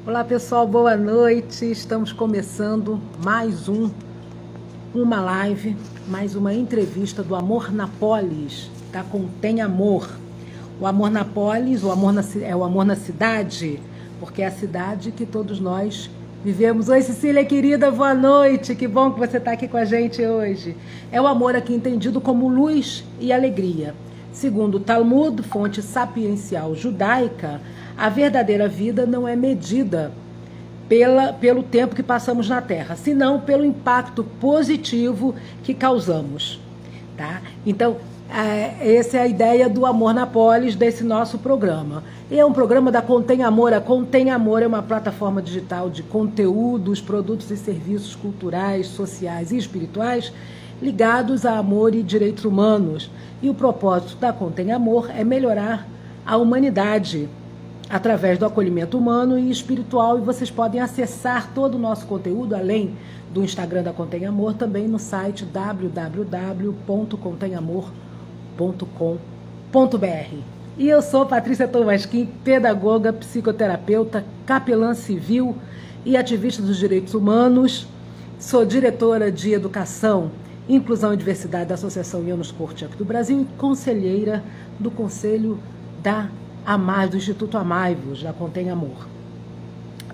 Olá pessoal, boa noite. Estamos começando mais uma live, mais uma entrevista do Amor na Polis, da Contém Amor. O Amor na Polis, é o amor na cidade, porque é a cidade que todos nós vivemos. Oi Cecília querida, boa noite, que bom que você está aqui com a gente hoje. É o amor aqui entendido como luz e alegria. Segundo o Talmud, fonte sapiencial judaica, a verdadeira vida não é medida pelo tempo que passamos na Terra, senão pelo impacto positivo que causamos. Tá? Então, essa é a ideia do Amor na Polis, desse nosso programa. E é um programa da Contém Amor. A Contém Amor é uma plataforma digital de conteúdos, produtos e serviços culturais, sociais e espirituais ligados a amor e direitos humanos. E o propósito da Contém Amor é melhorar a humanidade através do acolhimento humano e espiritual. E vocês podem acessar todo o nosso conteúdo, além do Instagram da Contém Amor, também no site www.conteamor.com.br. E eu sou Patrícia Tomasquim, pedagoga, psicoterapeuta, capelã civil e ativista dos direitos humanos. Sou diretora de Educação, Inclusão e Diversidade da Associação Janus Korczak do Brasil e conselheira do Conselho da do Instituto Amai-vos, da Contém Amor.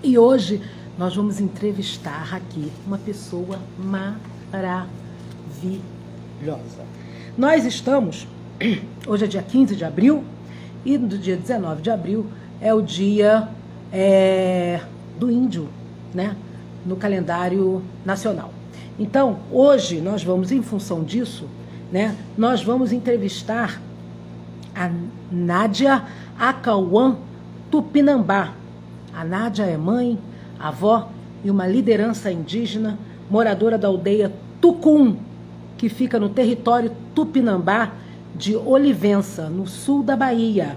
E hoje nós vamos entrevistar aqui uma pessoa maravilhosa. Nós estamos, hoje é dia 15 de abril, e no dia 19 de abril é o dia do índio, né, no calendário nacional. Então, hoje nós vamos, em função disso, né, nós vamos entrevistar a Nádia Acauã Tupinambá. A Nádia é mãe, avó e uma liderança indígena, moradora da aldeia Tucum, que fica no território Tupinambá de Olivença, no sul da Bahia.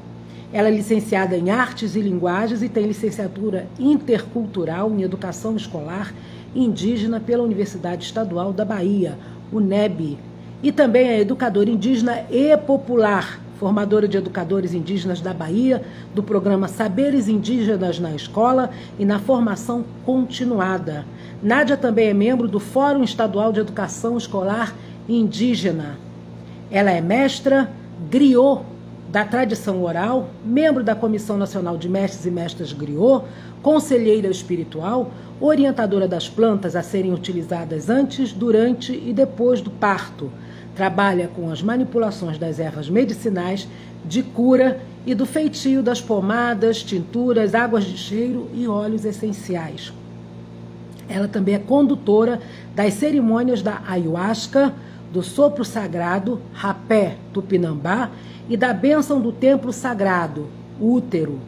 Ela é licenciada em Artes e Linguagens e tem licenciatura intercultural em Educação Escolar Indígena pela Universidade Estadual da Bahia, UNEB. E também é educadora indígena e popular, formadora de educadores indígenas da Bahia, do programa Saberes Indígenas na Escola e na Formação Continuada. Nádia também é membro do Fórum Estadual de Educação Escolar Indígena. Ela é mestra griot da tradição oral, membro da Comissão Nacional de Mestres e Mestras Griot, conselheira espiritual, orientadora das plantas a serem utilizadas antes, durante e depois do parto. Trabalha com as manipulações das ervas medicinais, de cura e do feitio das pomadas, tinturas, águas de cheiro e óleos essenciais. Ela também é condutora das cerimônias da ayahuasca, do sopro sagrado, rapé Tupinambá, e da bênção do templo sagrado, útero,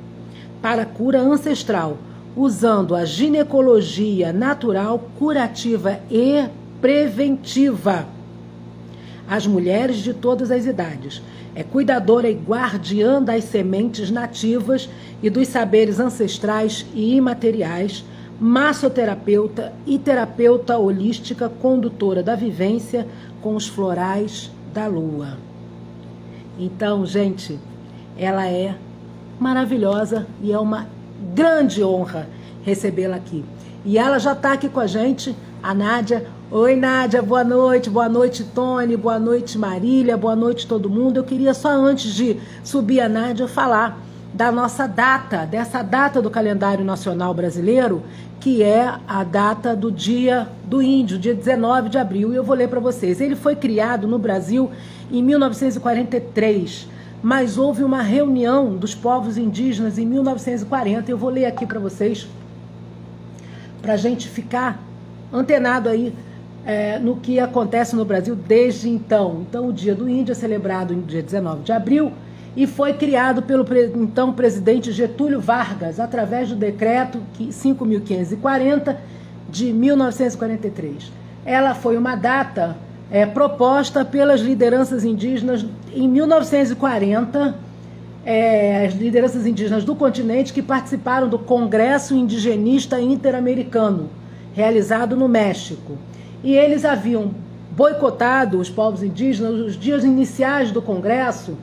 para cura ancestral, usando a ginecologia natural, curativa e preventiva. As mulheres de todas as idades. É cuidadora e guardiã das sementes nativas e dos saberes ancestrais e imateriais, massoterapeuta e terapeuta holística, condutora da vivência com os florais da lua. Então, gente, ela é maravilhosa e é uma grande honra recebê-la aqui. E ela já está aqui com a gente, a Nádia. Oi, Nádia, boa noite, Tony, boa noite, Marília, boa noite, todo mundo. Eu queria só, antes de subir a Nádia, falar da nossa data, dessa data do calendário nacional brasileiro, que é a data do Dia do Índio, dia 19 de abril, e eu vou ler para vocês. Ele foi criado no Brasil em 1943, mas houve uma reunião dos povos indígenas em 1940, eu vou ler aqui para vocês, para a gente ficar antenado aí no que acontece no Brasil desde então. Então, o Dia do Índio é celebrado no dia 19 de abril e foi criado pelo então presidente Getúlio Vargas, através do decreto 5.540 de 1943. Ela foi uma data proposta pelas lideranças indígenas em 1940, as lideranças indígenas do continente que participaram do Congresso Indigenista Interamericano, realizado no México. E eles haviam boicotado, os povos indígenas, os dias iniciais do Congresso,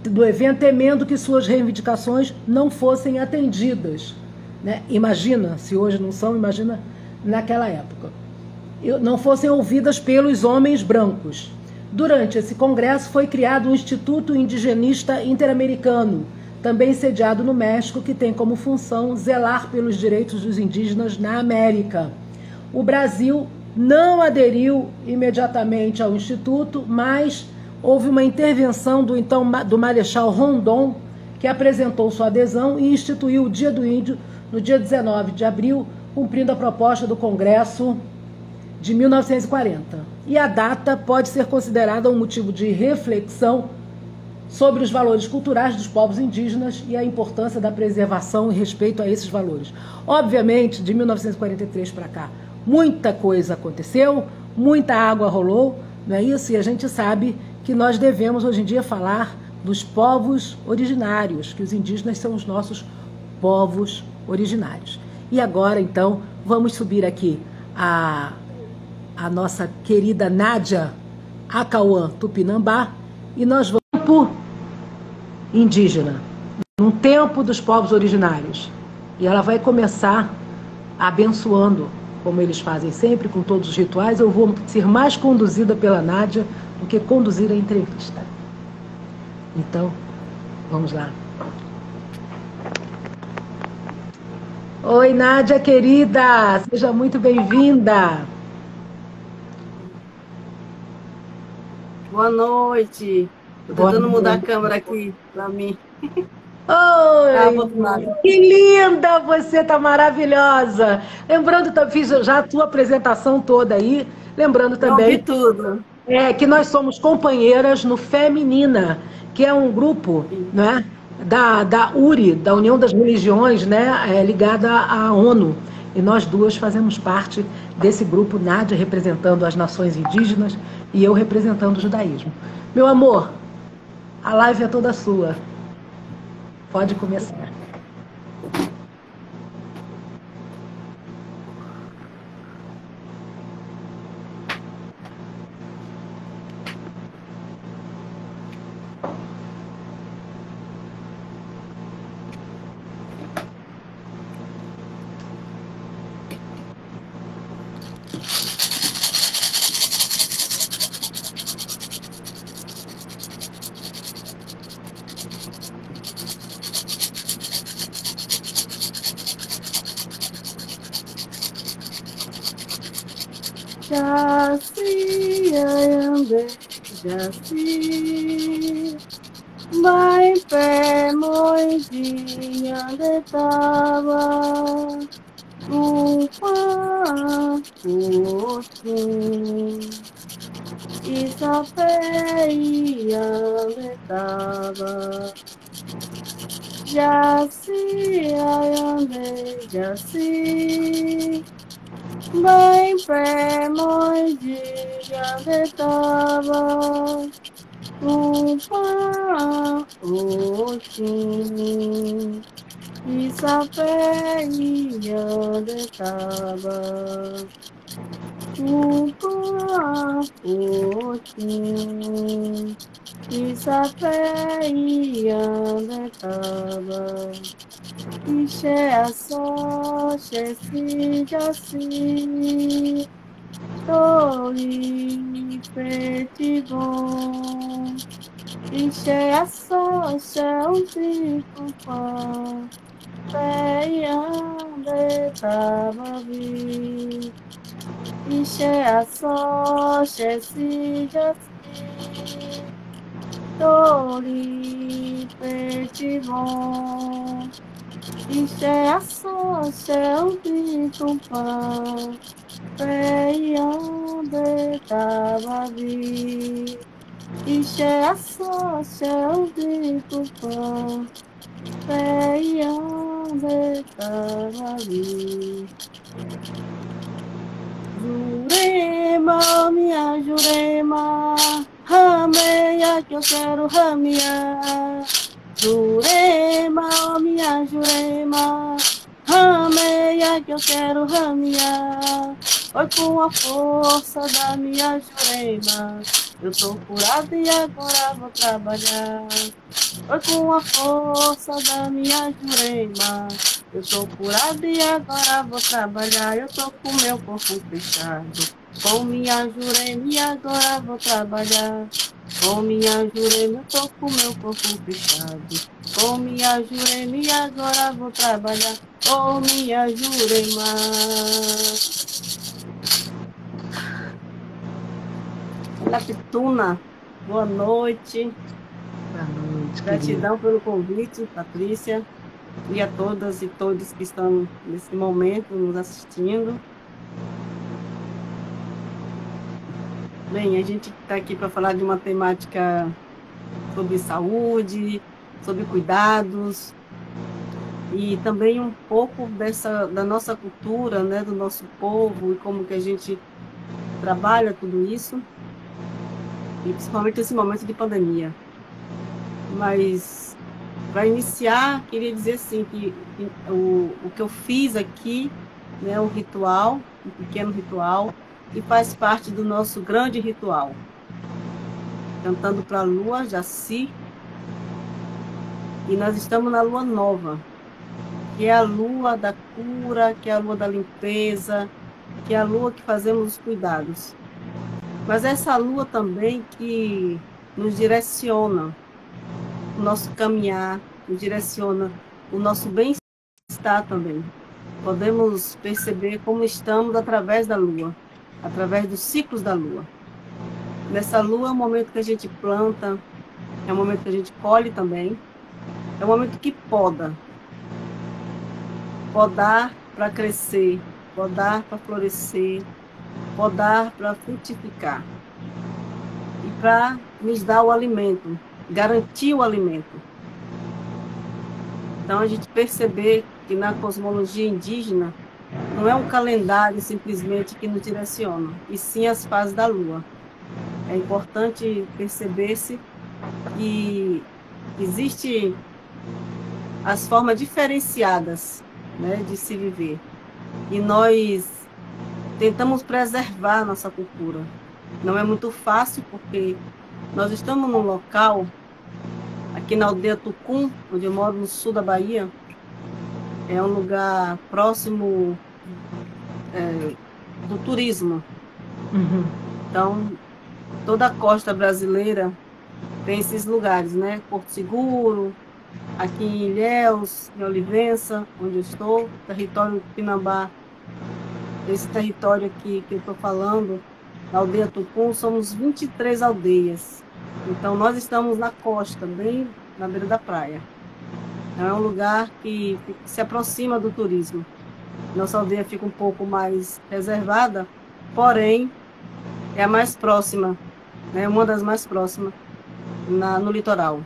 do evento, temendo que suas reivindicações não fossem atendidas, né? Imagina, se hoje não são, imagina naquela época. Não fossem ouvidas pelos homens brancos. Durante esse congresso foi criado o Instituto Indigenista Interamericano, também sediado no México, que tem como função zelar pelos direitos dos indígenas na América. O Brasil não aderiu imediatamente ao Instituto, mas houve uma intervenção do Marechal Rondon, que apresentou sua adesão e instituiu o Dia do Índio no dia 19 de abril, cumprindo a proposta do Congresso de 1940. E a data pode ser considerada um motivo de reflexão sobre os valores culturais dos povos indígenas e a importância da preservação e respeito a esses valores. Obviamente, de 1943 para cá, muita coisa aconteceu, muita água rolou, não é isso? E a gente sabe que nós devemos hoje em dia falar dos povos originários, que os indígenas são os nossos povos originários. E agora, então, vamos subir aqui a nossa querida Nádia Acauã Tupinambá e nós vamos para indígena, num tempo dos povos originários. E ela vai começar abençoando, como eles fazem sempre, com todos os rituais. Eu vou ser mais conduzida pela Nádia do que conduzir a entrevista. Então, vamos lá. Oi, Nádia, querida! Seja muito bem-vinda! Boa noite. Estou tentando mudar a câmera aqui para mim. Oi! Que linda! Você tá maravilhosa! Lembrando, fiz já a tua apresentação toda aí. Lembrando também tudo. Que nós somos companheiras no Feminina, que é um grupo, né, da URI, da União das Religiões, né, ligada à ONU. E nós duas fazemos parte desse grupo, Nádia representando as nações indígenas e eu representando o judaísmo. Meu amor, a live é toda sua. Pode começar. Jaci, ayambe, jaci, vai pé moidinha de tava, upa, utum, isapeia de tava, jaci, ayambe, jaci. Bem pé, moidinha de tava, upa, oxim, isapeia de tava, upa, oxim, isapeia de tava. Ixê a só, xeci, jaci, tori, petigon. Ixê a só, xé um trico pão, peiande tava vi. Ixê a só, xeci, jaci, tori, petigon. Ixé a só, xé um trico pão, peiande tava vi. Ixé a só, xé um trico pão, peiande tava vi. Jurema, minha Jurema, rameia que eu quero ramear. Jurema, minha Jurema, rameia é que eu quero ramear. Foi com a força da minha Jurema. Eu tô curada e agora vou trabalhar. Foi com a força da minha Jurema. Eu tô curada e agora vou trabalhar. Eu tô com meu corpo fechado. Com minha Jurema e agora vou trabalhar. Com minha Jurema, eu tô com meu corpo fechado. Com minha Jurema e agora vou trabalhar. Com minha Jurema. Lapituna, boa noite. Boa noite, Gratidão pelo convite, Patrícia, e a todas e todos que estão nesse momento nos assistindo. Bem, a gente está aqui para falar de uma temática sobre saúde, sobre cuidados, e também um pouco da nossa cultura, né, do nosso povo, e como que a gente trabalha tudo isso, e principalmente nesse momento de pandemia. Mas, para iniciar, queria dizer assim, que o que eu fiz aqui, né, um ritual, um pequeno ritual, que faz parte do nosso grande ritual. Cantando para a lua, Jaci, e nós estamos na lua nova, que é a lua da cura, que é a lua da limpeza, que é a lua que fazemos os cuidados. Mas essa lua também que nos direciona o nosso caminhar, nos direciona o nosso bem-estar também. Podemos perceber como estamos através da lua, através dos ciclos da lua. Nessa lua é o momento que a gente planta, é o momento que a gente colhe também, é o momento que poda. Podar para crescer, podar para florescer, podar para frutificar. E para nos dar o alimento, garantir o alimento. Então, a gente perceber que na cosmologia indígena não é um calendário simplesmente que nos direciona, e sim as fases da lua. É importante perceber-se que existem as formas diferenciadas, né, de se viver. E nós tentamos preservar nossa cultura. Não é muito fácil, porque nós estamos num local, aqui na aldeia Tucum, onde eu moro no sul da Bahia, é um lugar próximo do turismo. Uhum. Então, toda a costa brasileira tem esses lugares, né? Porto Seguro, aqui em Ilhéus, em Olivença, onde eu estou, território Pinambá. Esse território aqui que eu estou falando, na aldeia Tucum, somos 23 aldeias. Então, nós estamos na costa, bem na beira da praia. É um lugar que se aproxima do turismo. Nossa aldeia fica um pouco mais reservada, porém, é a mais próxima, né? Uma das mais próximas no litoral.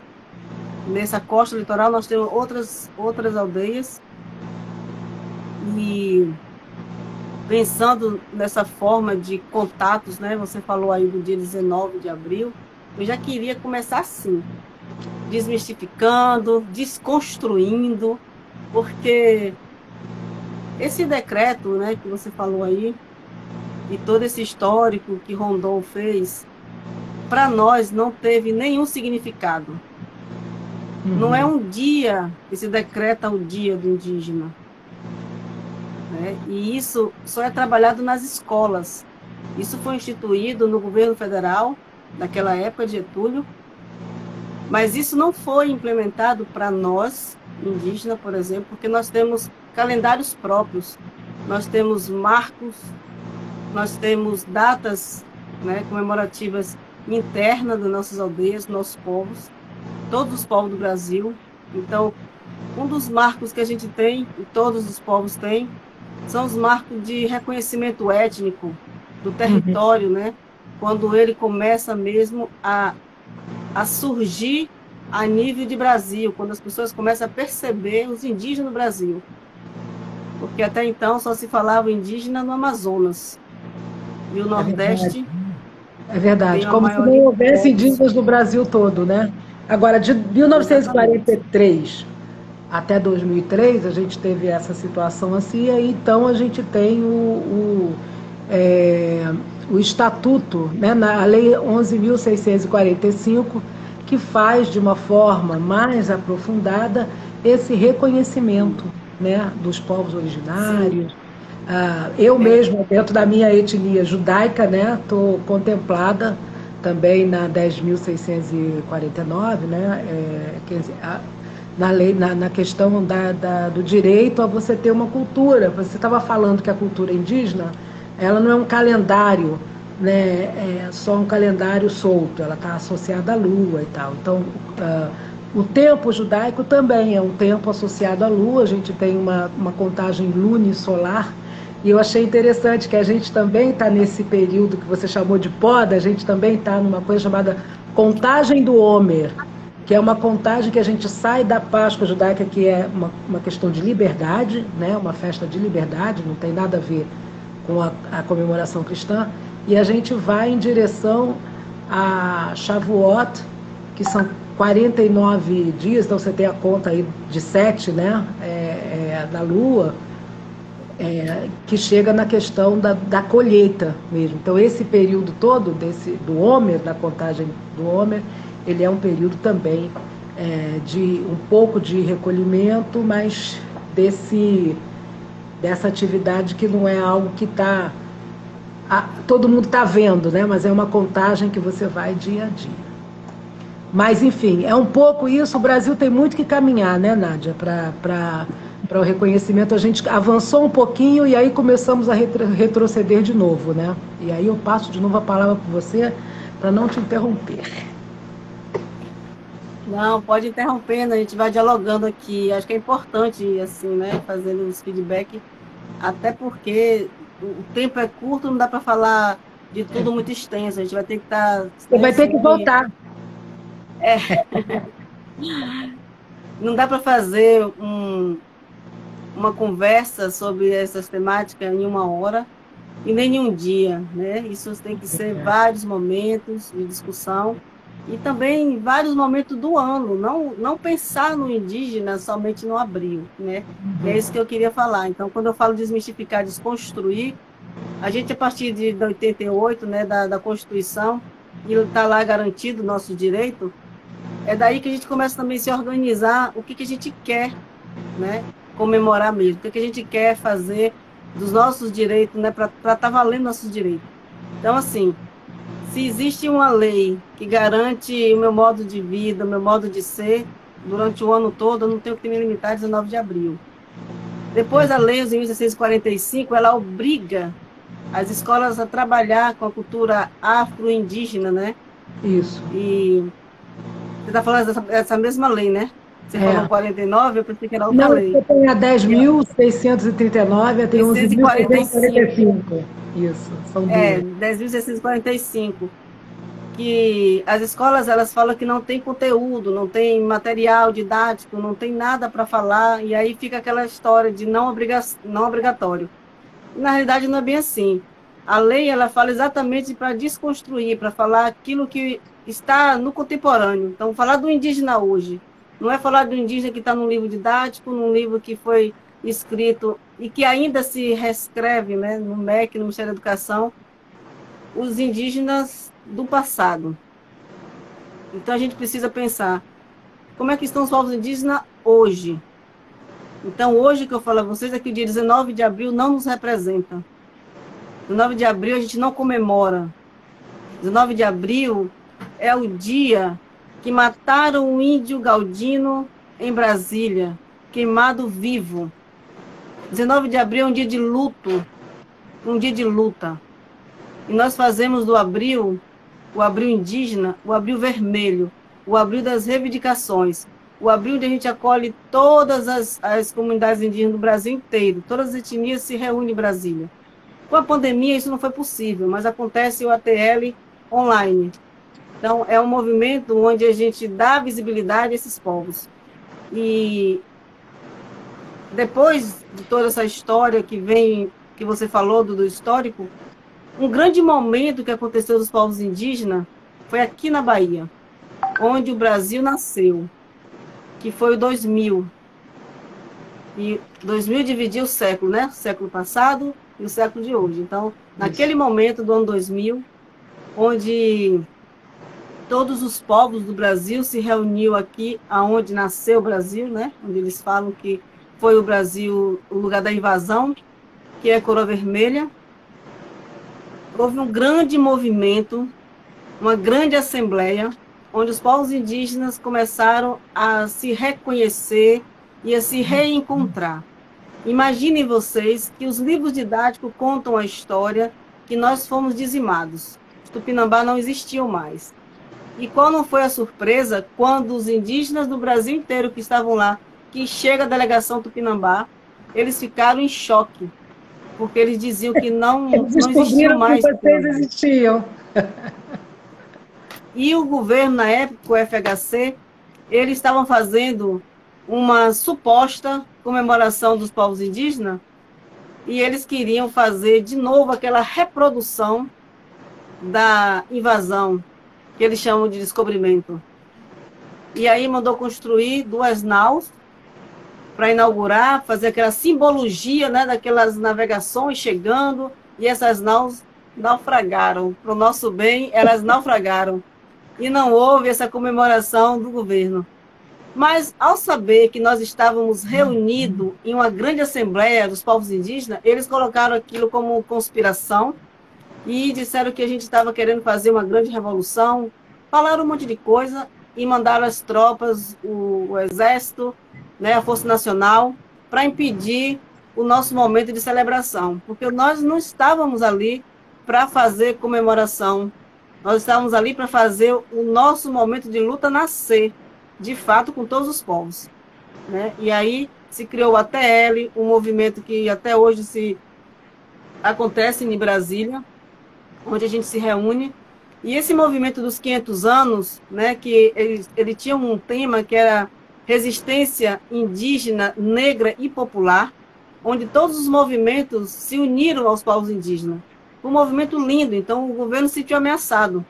Nessa costa litoral, nós temos outras aldeias. E pensando nessa forma de contatos, né? Você falou aí do dia 19 de abril, eu já queria começar assim, desmistificando, desconstruindo, porque esse decreto, né, que você falou aí, e todo esse histórico que Rondon fez, para nós não teve nenhum significado. Uhum. Não é um dia que se decreta o dia do indígena. Né? E isso só é trabalhado nas escolas. Isso foi instituído no governo federal, naquela época de Getúlio, mas isso não foi implementado para nós, indígenas, por exemplo, porque nós temos calendários próprios, nós temos marcos, nós temos datas, né, comemorativas internas das nossas aldeias, nossos povos, todos os povos do Brasil. Então, um dos marcos que a gente tem, e todos os povos têm, são os marcos de reconhecimento étnico do território, né? Quando ele começa mesmo a surgir a nível de Brasil, quando as pessoas começam a perceber os indígenas no Brasil. Porque até então só se falava indígena no Amazonas. E o Nordeste... É verdade, como se não houvesse indígenas no Brasil todo, né? Agora, de 1943 até 2003 a gente teve essa situação assim, e aí então a gente tem o estatuto, né, na Lei 11.645, que faz de uma forma mais aprofundada esse reconhecimento, né, dos povos originários. Eu mesma, dentro da minha etnia judaica, né, estou contemplada também na 10.649, né, na lei, na questão do direito a você ter uma cultura. Você estava falando que a cultura indígena, ela não é um calendário, né, é só um calendário solto, ela está associada à lua e tal. Então, o tempo judaico também é um tempo associado à lua, a gente tem uma contagem lunisolar, e eu achei interessante que a gente também está nesse período que você chamou de poda, a gente também está numa coisa chamada contagem do Homer, que é uma contagem que a gente sai da Páscoa judaica, que é uma questão de liberdade, né, uma festa de liberdade, não tem nada a ver com a comemoração cristã, e a gente vai em direção a Shavuot, que são 49 dias, então você tem a conta aí de 7, né, da lua, que chega na questão da colheita mesmo. Então esse período todo do Homer, da contagem do Homer, ele é um período também de um pouco de recolhimento, mas dessa atividade que não é algo que todo mundo está vendo, né? Mas é uma contagem que você vai dia a dia. Mas, enfim, é um pouco isso. O Brasil tem muito que caminhar, né, Nádia, para o reconhecimento. A gente avançou um pouquinho e aí começamos a retroceder de novo, né? E aí eu passo de novo a palavra para você, para não te interromper. Não, pode interromper, né? A gente vai dialogando aqui. Acho que é importante, assim, né, fazendo os feedback, até porque o tempo é curto, não dá para falar de tudo muito extenso. A gente vai ter que estar... Você vai ter que voltar. Não dá para fazer uma conversa sobre essas temáticas em uma hora e nem em um dia, né? Isso tem que ser vários momentos de discussão e também vários momentos do ano, não pensar no indígena somente no abril, né? É isso que eu queria falar. Então, quando eu falo desmistificar, desconstruir, a gente, a partir de 88, né, da Constituição, e está lá garantido o nosso direito, é daí que a gente começa também a se organizar o que a gente quer, né, comemorar mesmo, o que a gente quer fazer dos nossos direitos, né, para estar valendo nossos direitos. Então, assim, se existe uma lei que garante o meu modo de vida, o meu modo de ser, durante o ano todo, eu não tenho que me limitar a 19 de abril. Depois, a lei 11.645, ela obriga as escolas a trabalhar com a cultura afro-indígena, né? Isso. E você está falando dessa mesma lei, né? Você falou 49, eu pensei que era outra lei. Não, você tem a 10.639, tem 11.645. Isso, são duas. 10.645. Que as escolas, elas falam que não tem conteúdo, não tem material didático, não tem nada para falar, e aí fica aquela história de não obrigatório. Na realidade, não é bem assim. A lei, ela fala exatamente para desconstruir, para falar aquilo que está no contemporâneo. Então, falar do indígena hoje, não é falar do indígena que está num livro didático, num livro que foi escrito e que ainda se reescreve, né, no MEC, no Ministério da Educação, os indígenas do passado. Então, a gente precisa pensar como é que estão os povos indígenas hoje. Então, hoje que eu falo a vocês é que o dia 19 de abril não nos representa. 19 de abril a gente não comemora. 19 de abril é o dia que mataram o índio Galdino em Brasília, queimado vivo. 19 de abril é um dia de luto, um dia de luta. E nós fazemos do abril, o abril indígena, o abril vermelho, o abril das reivindicações, o abril onde a gente acolhe todas as comunidades indígenas do Brasil inteiro, todas as etnias se reúnem em Brasília. Com a pandemia isso não foi possível, mas acontece o ATL online. Então é um movimento onde a gente dá visibilidade a esses povos. E depois de toda essa história que você falou do histórico, um grande momento que aconteceu dos povos indígenas foi aqui na Bahia, onde o Brasil nasceu, que foi o 2000. E 2000 dividiu o século, né? O século passado e o século de hoje. Então, naquele momento do ano 2000, onde todos os povos do Brasil se reuniu aqui, aonde nasceu o Brasil, né? Onde eles falam que foi o Brasil o lugar da invasão, que é a Coroa Vermelha. Houve um grande movimento, uma grande assembleia, onde os povos indígenas começaram a se reconhecer e a se reencontrar. Imaginem vocês que os livros didáticos contam a história que nós fomos dizimados. Os Tupinambá não existiam mais. E qual não foi a surpresa quando os indígenas do Brasil inteiro que estavam lá, que chega a delegação Tupinambá, eles ficaram em choque, porque eles diziam que não existiam mais. Que vocês existiam. E o governo, na época, o FHC, eles estavam fazendo uma suposta comemoração dos povos indígenas e eles queriam fazer de novo aquela reprodução da invasão, que eles chamam de descobrimento. E aí mandou construir 2 naus para inaugurar, fazer aquela simbologia, né, daquelas navegações chegando, e essas naus naufragaram. Para o nosso bem, elas naufragaram. E não houve essa comemoração do governo. Mas, ao saber que nós estávamos reunidos em uma grande assembleia dos povos indígenas, eles colocaram aquilo como conspiração e disseram que a gente estava querendo fazer uma grande revolução, falaram um monte de coisa e mandaram as tropas, o exército, né, a Força Nacional, para impedir o nosso momento de celebração, porque nós não estávamos ali para fazer comemoração, nós estávamos ali para fazer o nosso momento de luta nascer, de fato, com todos os povos, né? E aí se criou o ATL, um movimento que até hoje se acontece em Brasília, onde a gente se reúne. E esse movimento dos 500 anos, né, que ele tinha um tema que era resistência indígena, negra e popular, onde todos os movimentos se uniram aos povos indígenas. Um movimento lindo, então o governo se sentiu ameaçado.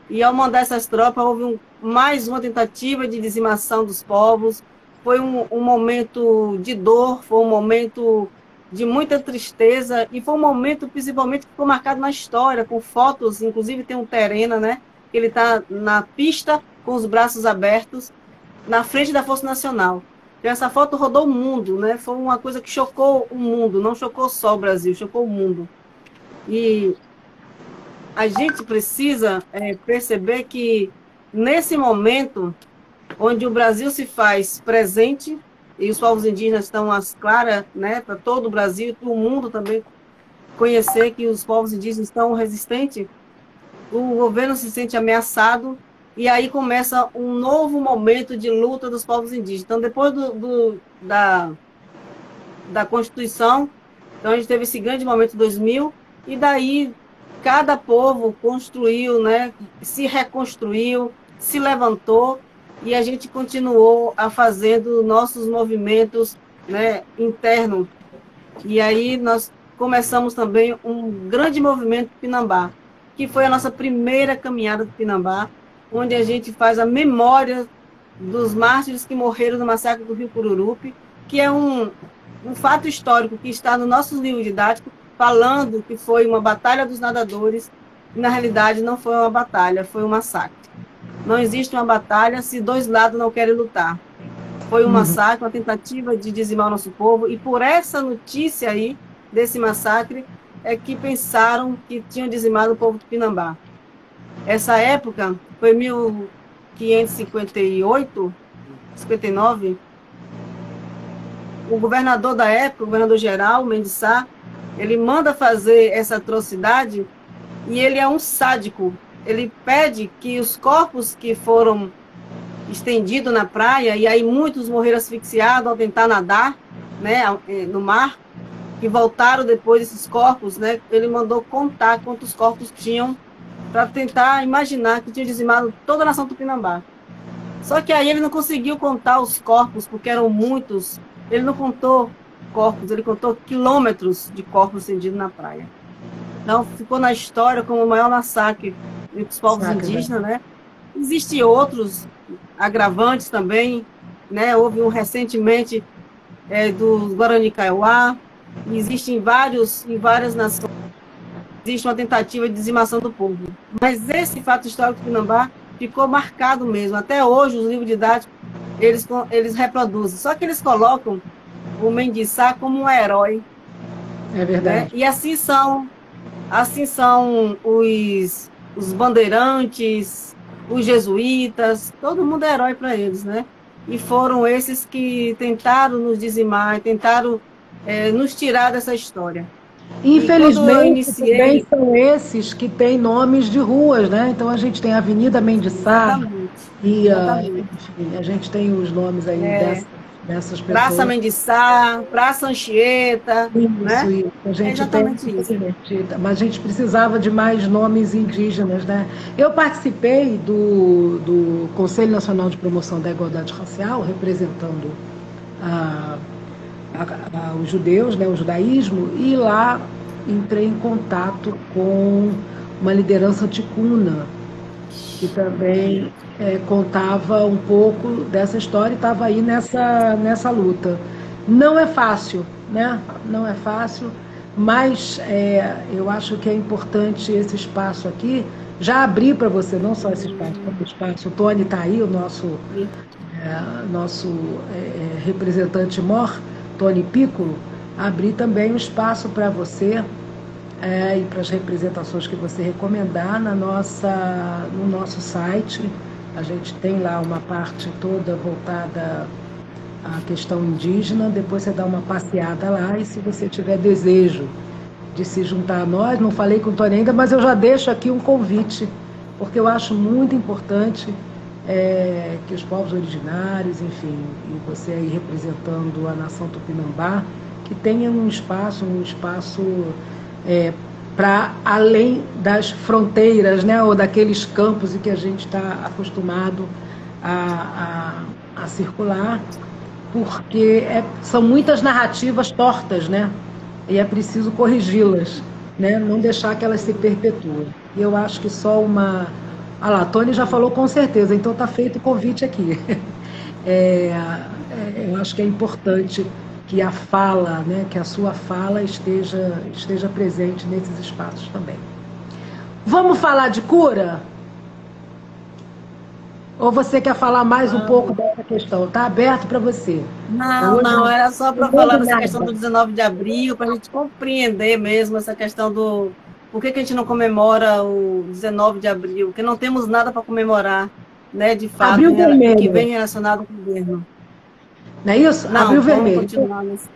E ao mandar essas tropas, houve mais uma tentativa de dizimação dos povos. Foi um momento de dor, foi um momento de muita tristeza, e foi um momento, principalmente, que ficou marcado na história, com fotos, inclusive tem um Terena, né, que ele está na pista, com os braços abertos, na frente da Força Nacional. Então, essa foto rodou o mundo, né, foi uma coisa que chocou o mundo, não chocou só o Brasil, chocou o mundo. E a gente precisa perceber que, nesse momento, onde o Brasil se faz presente, e os povos indígenas estão às claras, né, para todo o Brasil, e para o mundo também conhecer que os povos indígenas estão resistentes, o governo se sente ameaçado, e aí começa um novo momento de luta dos povos indígenas. Então, depois da Constituição, então a gente teve esse grande momento 2000, e daí cada povo construiu, né, se reconstruiu, se levantou, e a gente continuou a fazendo nossos movimentos, né, internos. E aí nós começamos também um grande movimento Tupinambá, que foi a nossa primeira caminhada do Tupinambá, onde a gente faz a memória dos mártires que morreram no massacre do Rio Pururupi, que é um fato histórico que está no nosso livro didático, falando que foi uma batalha dos nadadores, e na realidade não foi uma batalha, foi um massacre. Não existe uma batalha se 2 lados não querem lutar. Foi um massacre, uma tentativa de dizimar o nosso povo, e por essa notícia aí, desse massacre, é que pensaram que tinham dizimado o povo do Tupinambá. Essa época foi 1558, 59, o governador da época, o governador-geral, Mendes Sá, ele manda fazer essa atrocidade, e ele é um sádico. Ele pede que os corpos que foram estendidos na praia, e aí muitos morreram asfixiados ao tentar nadar, né, no mar, que voltaram depois desses corpos, né, ele mandou contar quantos corpos tinham, para tentar imaginar que tinha dizimado toda a nação Tupinambá. Só que aí ele não conseguiu contar os corpos, porque eram muitos. Ele não contou corpos, ele contou quilômetros de corpos estendidos na praia. Então, ficou na história como o maior massacre entre os povos indígenas, né? Existem outros agravantes também, né? Houve recentemente do Guarani Kaiowá, existe em várias nações, existe uma tentativa de dizimação do povo. Mas esse fato histórico do Tupinambá ficou marcado mesmo. Até hoje, os livros didáticos, eles reproduzem. Só que eles colocam o Mendiçá como um herói. É verdade. Né? E assim são os bandeirantes, os jesuítas, todo mundo é herói para eles, né? E foram esses que tentaram nos dizimar, tentaram nos tirar dessa história. Infelizmente, também são esses que têm nomes de ruas, né? Então a gente tem a Avenida Mendiçá e enfim, a gente tem os nomes aí dessas pessoas. Praça Mendiçá, Praça Anchieta, isso, né? Isso. A gente tem isso. Mas a gente precisava de mais nomes indígenas, né? Eu participei do Conselho Nacional de Promoção da Igualdade Racial, representando os judeus, né, o judaísmo, e lá entrei em contato com uma liderança ticuna, que também contava um pouco dessa história e estava aí nessa luta. Não é fácil, né? Não é fácil, mas eu acho que é importante esse espaço aqui. Já abri para você, não só esse espaço, o Tony está aí, o nosso representante mor, Tony Piccolo, abrir também um espaço para você e para as representações que você recomendar no nosso site. A gente tem lá uma parte toda voltada à questão indígena, depois você dá uma passeada lá e se você tiver desejo de se juntar a nós, não falei com o Tony ainda, mas eu já deixo aqui um convite, porque eu acho muito importante que os povos originários, enfim, e você aí representando a nação Tupinambá, que tenham um espaço para além das fronteiras, né, ou daqueles campos em que a gente está acostumado a circular, porque são muitas narrativas tortas, né, e é preciso corrigi-las, né, não deixar que elas se perpetuem. E eu acho que só uma... Ah lá, Tony já falou com certeza, então está feito o convite aqui. Eu acho que é importante que a fala, né, que a sua fala esteja presente nesses espaços também. Vamos falar de cura? Ou você quer falar mais um pouco dessa questão? Está aberto para você. Não, era só para falar dessa questão do 19 de abril, para a gente compreender mesmo essa questão do... Por que a gente não comemora o 19 de abril? Porque não temos nada para comemorar, né, de fato, que vem relacionado com o governo. Não é isso? Não, Abril Vermelho. Continuar nesse...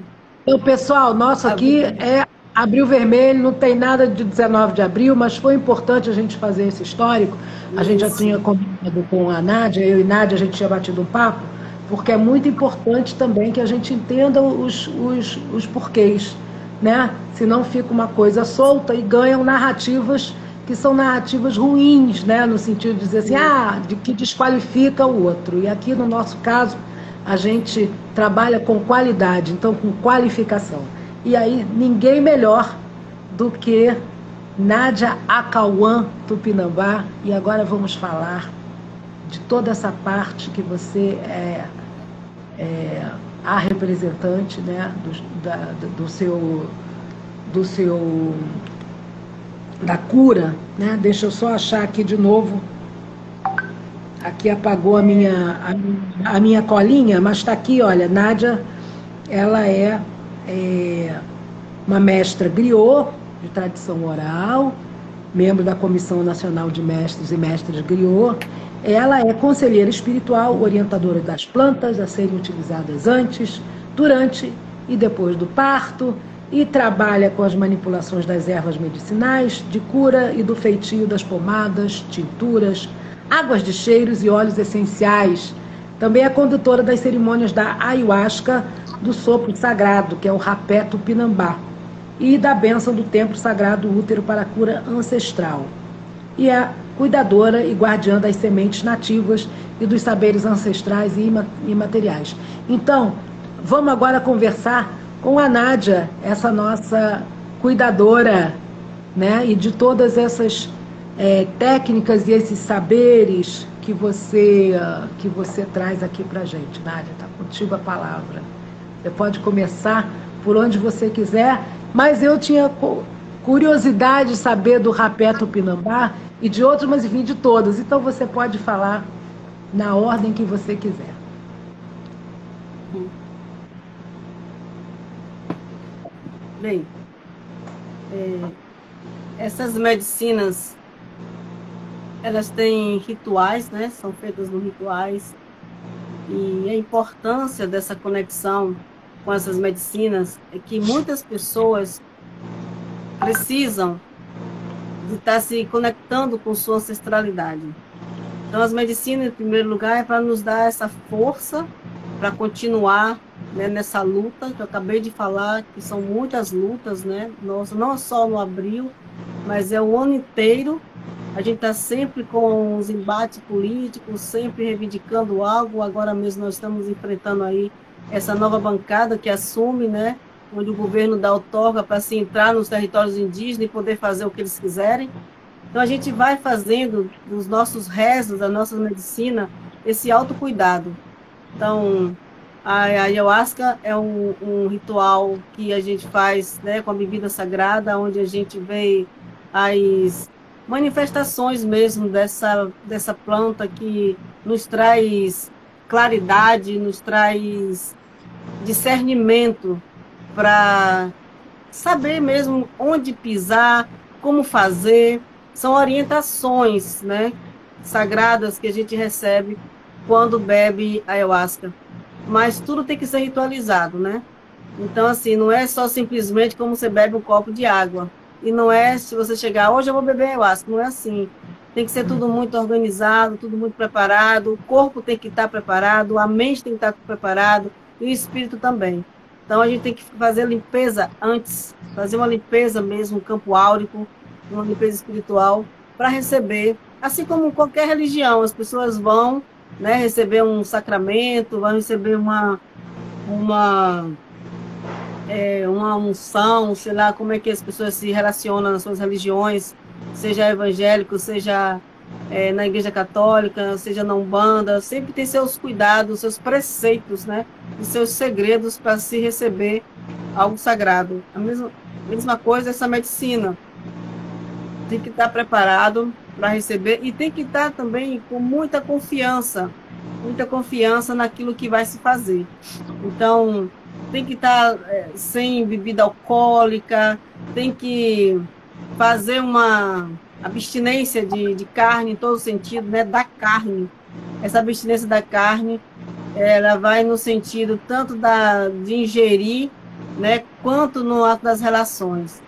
Então, pessoal, nosso aqui é Abril Vermelho, não tem nada de 19 de abril, mas foi importante a gente fazer esse histórico. A gente já tinha combinado com a Nádia, eu e Nádia, a gente tinha batido um papo, porque é muito importante também que a gente entenda os porquês, né? Senão fica uma coisa solta e ganham narrativas que são narrativas ruins, né? No sentido de dizer assim, de que desqualifica o outro. E aqui, no nosso caso, a gente trabalha com qualidade, então com qualificação. E aí, ninguém melhor do que Nádia Acauã Tupinambá. E agora vamos falar de toda essa parte que você é a representante, né, da cura, né? Deixa eu só achar aqui de novo. Aqui apagou a minha colinha, mas está aqui, olha, Nádia, ela é uma mestra griot, de tradição oral, membro da Comissão Nacional de Mestres e Mestras Griot. Ela é conselheira espiritual, orientadora das plantas a serem utilizadas antes, durante e depois do parto, e trabalha com as manipulações das ervas medicinais, de cura e do feitio das pomadas, tinturas, águas de cheiros e óleos essenciais. Também é condutora das cerimônias da ayahuasca, do sopro sagrado, que é o rapé Tupinambá, e da bênção do templo sagrado útero para a cura ancestral. E é cuidadora e guardiã das sementes nativas e dos saberes ancestrais e imateriais. Então, vamos agora conversar com a Nádia, essa nossa cuidadora, né, e de todas essas técnicas e esses saberes que você traz aqui para a gente. Nádia, está contigo a palavra. Você pode começar por onde você quiser, mas eu tinha curiosidade de saber do rapé tupinambá e de outros, mas enfim, de todos. Então você pode falar na ordem que você quiser. Bem, essas medicinas, elas têm rituais, né? São feitas nos rituais. E a importância dessa conexão com essas medicinas é que muitas pessoas precisam de estar se conectando com sua ancestralidade. Então, as medicinas, em primeiro lugar, é para nos dar essa força para continuar, né, nessa luta que eu acabei de falar, que são muitas lutas, né? Nossa, não só no abril, mas é o ano inteiro. A gente está sempre com os embates políticos, sempre reivindicando algo. Agora mesmo nós estamos enfrentando aí essa nova bancada que assume, né, onde o governo dá outorga para se entrar nos territórios indígenas e poder fazer o que eles quiserem. Então a gente vai fazendo dos nossos rezos, da nossa medicina, esse autocuidado. Então, a ayahuasca é um ritual que a gente faz, né, com a bebida sagrada, onde a gente vê as manifestações mesmo dessa planta que nos traz claridade, nos traz discernimento para saber mesmo onde pisar, como fazer. São orientações, né, sagradas que a gente recebe quando bebe ayahuasca. Mas tudo tem que ser ritualizado, né? Então, assim, não é só simplesmente como você bebe um copo de água. E não é se você chegar, hoje eu vou beber ayahuasca. Não é assim. Tem que ser tudo muito organizado, tudo muito preparado. O corpo tem que estar preparado, a mente tem que estar preparado e o espírito também. Então, a gente tem que fazer limpeza antes, fazer uma limpeza mesmo, um campo áurico, uma limpeza espiritual, para receber. Assim como qualquer religião, as pessoas vão, né, receber um sacramento, vão receber uma unção, sei lá, como é que as pessoas se relacionam nas suas religiões, seja evangélico, seja na Igreja Católica, seja na Umbanda, sempre tem seus cuidados, seus preceitos, né, e seus segredos para se receber algo sagrado. A mesma coisa essa medicina. Tem que estar preparado para receber e tem que estar também com muita confiança naquilo que vai se fazer. Então, tem que estar sem bebida alcoólica, tem que fazer uma abstinência de carne em todo sentido, né, da carne. Essa abstinência da carne, ela vai no sentido tanto de ingerir, né, quanto no ato das relações.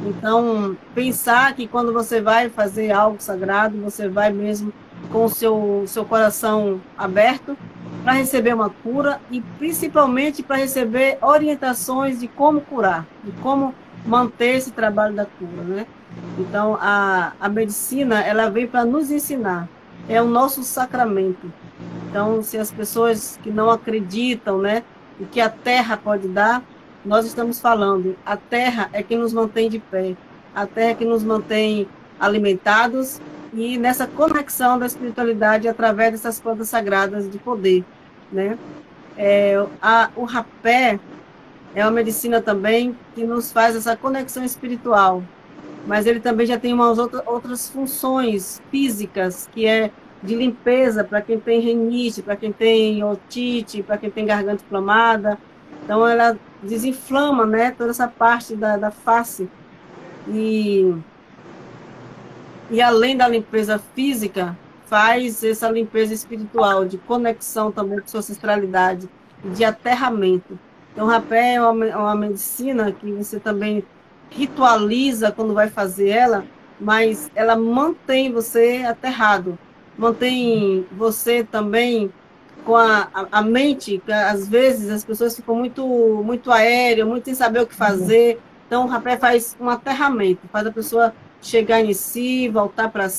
Então, pensar que quando você vai fazer algo sagrado, você vai mesmo com o seu coração aberto para receber uma cura e principalmente para receber orientações de como curar, de como manter esse trabalho da cura, né? Então, a medicina, ela vem para nos ensinar, é o nosso sacramento. Então, se as pessoas que não acreditam, né, o que a terra pode dar, nós estamos falando, a terra é que nos mantém de pé, a terra é que nos mantém alimentados e nessa conexão da espiritualidade através dessas plantas sagradas de poder, né? O rapé é uma medicina também que nos faz essa conexão espiritual, mas ele também já tem umas outras funções físicas, que é de limpeza para quem tem rinite, para quem tem otite, para quem tem garganta inflamada. Então, ela desinflama, né, toda essa parte da face. E além da limpeza física, faz essa limpeza espiritual, de conexão também com sua ancestralidade, de aterramento. Então, o rapé é uma medicina que você também ritualiza quando vai fazer ela, mas ela mantém você aterrado, mantém você também com a mente, que às vezes as pessoas ficam muito aéreas, muito sem saber o que fazer. Então, o rapé faz um aterramento, faz a pessoa chegar em si, voltar para o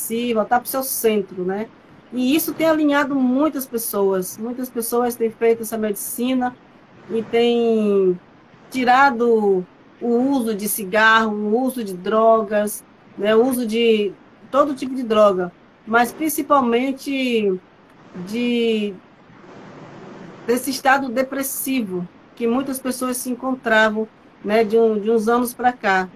seu centro, né? E isso tem alinhado muitas pessoas têm feito essa medicina e têm tirado o uso de cigarro, o uso de drogas, né? O uso de todo tipo de droga, mas principalmente desse estado depressivo que muitas pessoas se encontravam, né, de uns anos para cá.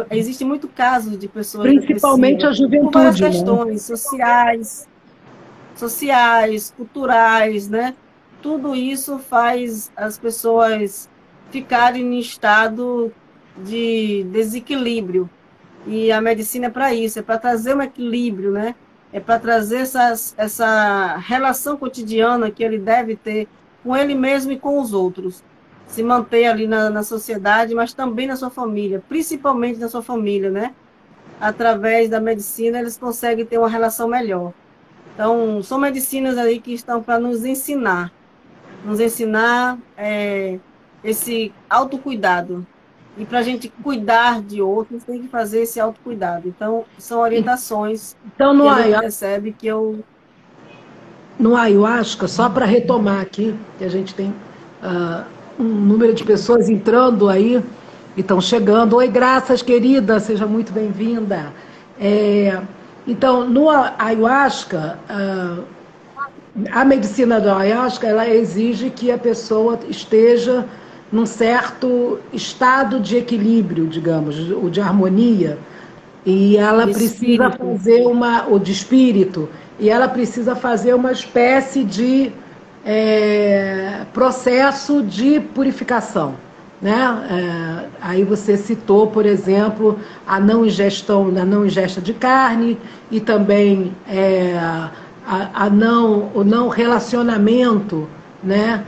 Existe muito caso de pessoas Principalmente a depressivas por várias juventude, né? questões sociais, culturais, né? Tudo isso faz as pessoas ficarem em estado de desequilíbrio. E a medicina é para isso, é para trazer um equilíbrio, né? É para trazer essa relação cotidiana que ele deve ter com ele mesmo e com os outros. Se manter ali na sociedade, mas também na sua família, principalmente na sua família, né? Através da medicina, eles conseguem ter uma relação melhor. Então, são medicinas aí que estão para nos ensinar esse autocuidado. E para a gente cuidar de outros, tem que fazer esse autocuidado. Então, são orientações Então, que a gente recebe que eu... No Ayahuasca, só para retomar aqui, que a gente tem um número de pessoas entrando aí e estão chegando. Oi, Graças, querida, seja muito bem-vinda. Então, no Ayahuasca, a medicina do Ayahuasca, ela exige que a pessoa esteja num certo estado de equilíbrio, digamos, ou de harmonia, e ela precisa fazer o de espírito, e ela precisa fazer uma espécie de processo de purificação, né? Aí você citou, por exemplo, a não ingesta de carne e também o não relacionamento, né?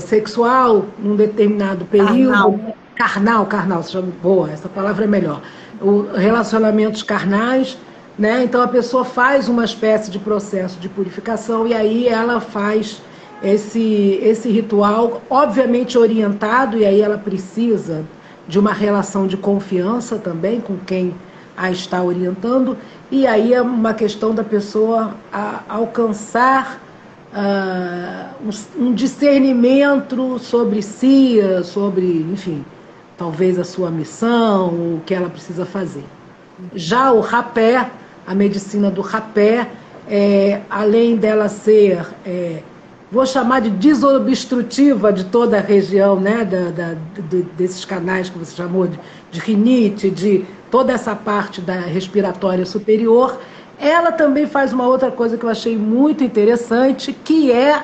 Sexual num determinado período. Carnal, boa, essa palavra é melhor. Relacionamentos carnais, né? Então a pessoa faz uma espécie de processo de purificação e aí ela faz esse ritual, obviamente orientado, e aí ela precisa de uma relação de confiança também com quem a está orientando, e aí é uma questão da pessoa alcançar um discernimento sobre si, sobre, enfim, talvez a sua missão, o que ela precisa fazer. Já o rapé, a medicina do rapé, além dela ser, vou chamar de desobstrutiva de toda a região, né, desses canais que você chamou de rinite, de toda essa parte da respiratória superior, ela também faz uma outra coisa que eu achei muito interessante, que é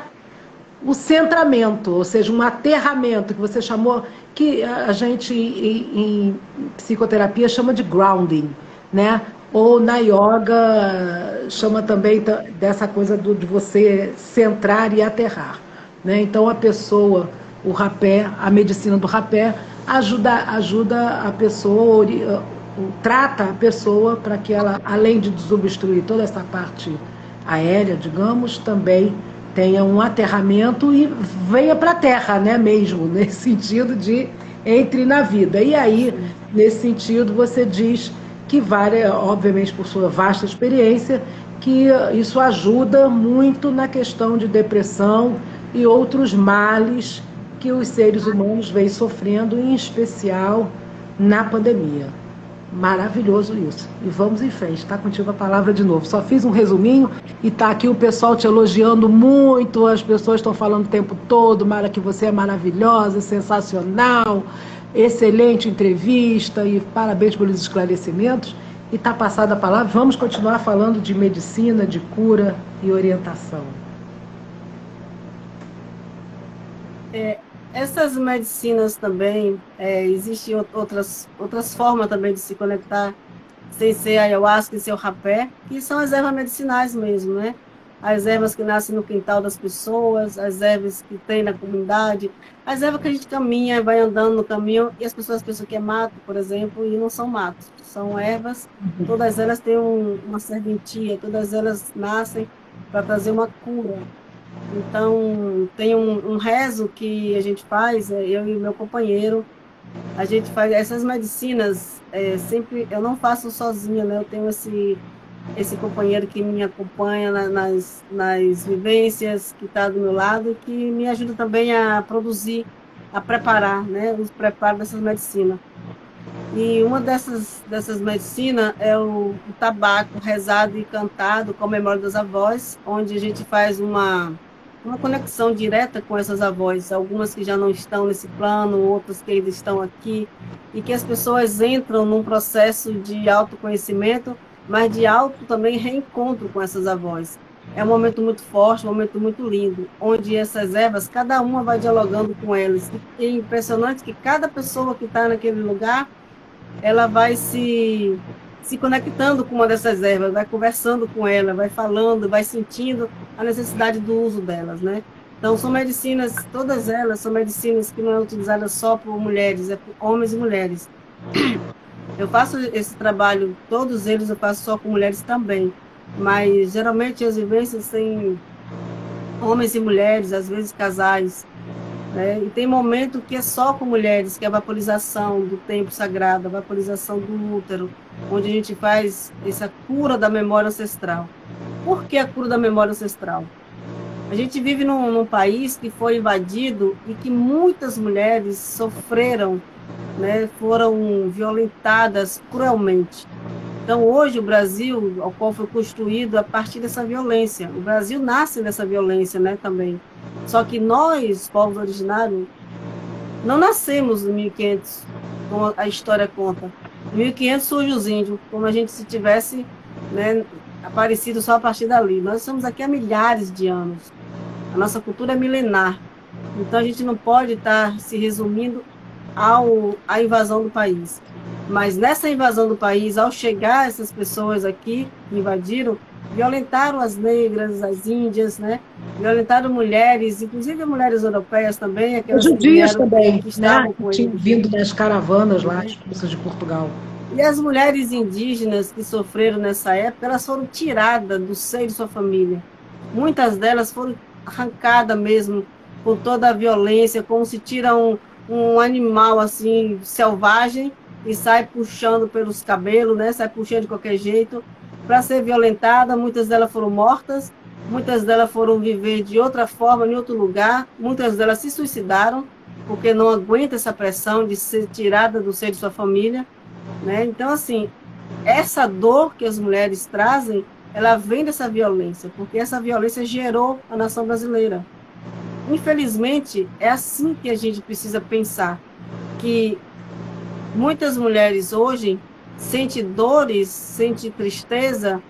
o centramento, ou seja, um aterramento, que você chamou, que a gente em psicoterapia chama de grounding, né? Ou na yoga chama também dessa coisa de você centrar e aterrar, né? Então a pessoa, o rapé, a medicina do rapé ajuda a pessoa, trata a pessoa para que ela, além de desobstruir toda essa parte aérea, digamos, também tenha um aterramento e venha para a terra, né, mesmo, nesse sentido de entre na vida. E aí, nesse sentido, você diz que obviamente por sua vasta experiência, que isso ajuda muito na questão de depressão e outros males que os seres humanos vêm sofrendo, em especial na pandemia. Maravilhoso isso. E vamos em frente, está contigo a palavra de novo. Só fiz um resuminho e está aqui o pessoal te elogiando muito, as pessoas estão falando o tempo todo, Mara, que você é maravilhosa, sensacional, excelente entrevista e parabéns pelos esclarecimentos. E está passada a palavra, vamos continuar falando de medicina, de cura e orientação. Essas medicinas também, existem outras formas também de se conectar, sem ser a ayahuasca e ser o rapé, que são as ervas medicinais mesmo, né? As ervas que nascem no quintal das pessoas, as ervas que tem na comunidade, as ervas que a gente caminha, vai andando no caminho, e as pessoas pensam que é mato, por exemplo, e não são matos, são ervas, todas elas têm uma serventia, todas elas nascem para trazer uma cura. Então, tem um rezo que a gente faz, eu e o meu companheiro, a gente faz essas medicinas, sempre, eu não faço sozinha, né? Eu tenho esse companheiro que me acompanha nas vivências, que está do meu lado, que me ajuda também a produzir, a preparar, né? Os preparos dessas medicinas. E uma dessas medicinas é o tabaco rezado e cantado com a memória dos avós, onde a gente faz uma uma conexão direta com essas avós, algumas que já não estão nesse plano, outras que ainda estão aqui, e que as pessoas entram num processo de autoconhecimento, mas de auto também reencontro com essas avós. É um momento muito forte, um momento muito lindo, onde essas ervas, cada uma vai dialogando com elas. E é impressionante que cada pessoa que está naquele lugar, ela vai se conectando com uma dessas ervas, vai conversando com ela, vai falando, vai sentindo a necessidade do uso delas, né? Então, são medicinas, todas elas são medicinas que não é utilizadas só por mulheres, é por homens e mulheres. Eu faço esse trabalho, todos eles eu faço só com mulheres também, mas geralmente as vivências têm homens e mulheres, às vezes casais, né? E tem momento que é só com mulheres, que é a vaporização do templo sagrado, a vaporização do útero, onde a gente faz essa cura da memória ancestral. Por que a cura da memória ancestral? A gente vive num país que foi invadido e que muitas mulheres sofreram, né, foram violentadas cruelmente. Então, hoje, o Brasil, ao qual foi construído a partir dessa violência, o Brasil nasce dessa violência, né, também. Só que nós, povos originários, não nascemos em 1500, como a história conta. Em 1500 surge os índios, como a gente se tivesse, né, aparecido só a partir dali. Nós estamos aqui há milhares de anos. A nossa cultura é milenar. Então, a gente não pode estar se resumindo à invasão do país. Mas nessa invasão do país, ao chegar essas pessoas aqui que invadiram, violentaram as negras, as índias, né? Violentaram mulheres, inclusive mulheres europeias também, aquelas os judias também, que estavam com tinham vindo das caravanas lá, expulsas de Portugal. E as mulheres indígenas que sofreram nessa época, elas foram tiradas do seio de sua família. Muitas delas foram arrancadas mesmo, com toda a violência, como se tira um animal assim, selvagem, e sai puxando pelos cabelos, né? Sai puxando de qualquer jeito, para ser violentada. Muitas delas foram mortas, muitas delas foram viver de outra forma, em outro lugar, muitas delas se suicidaram, porque não aguenta essa pressão de ser tirada do seio de sua família, né? Então, assim, essa dor que as mulheres trazem, ela vem dessa violência, porque essa violência gerou a nação brasileira. Infelizmente, é assim que a gente precisa pensar, que muitas mulheres hoje sentem dores, sentem tristeza,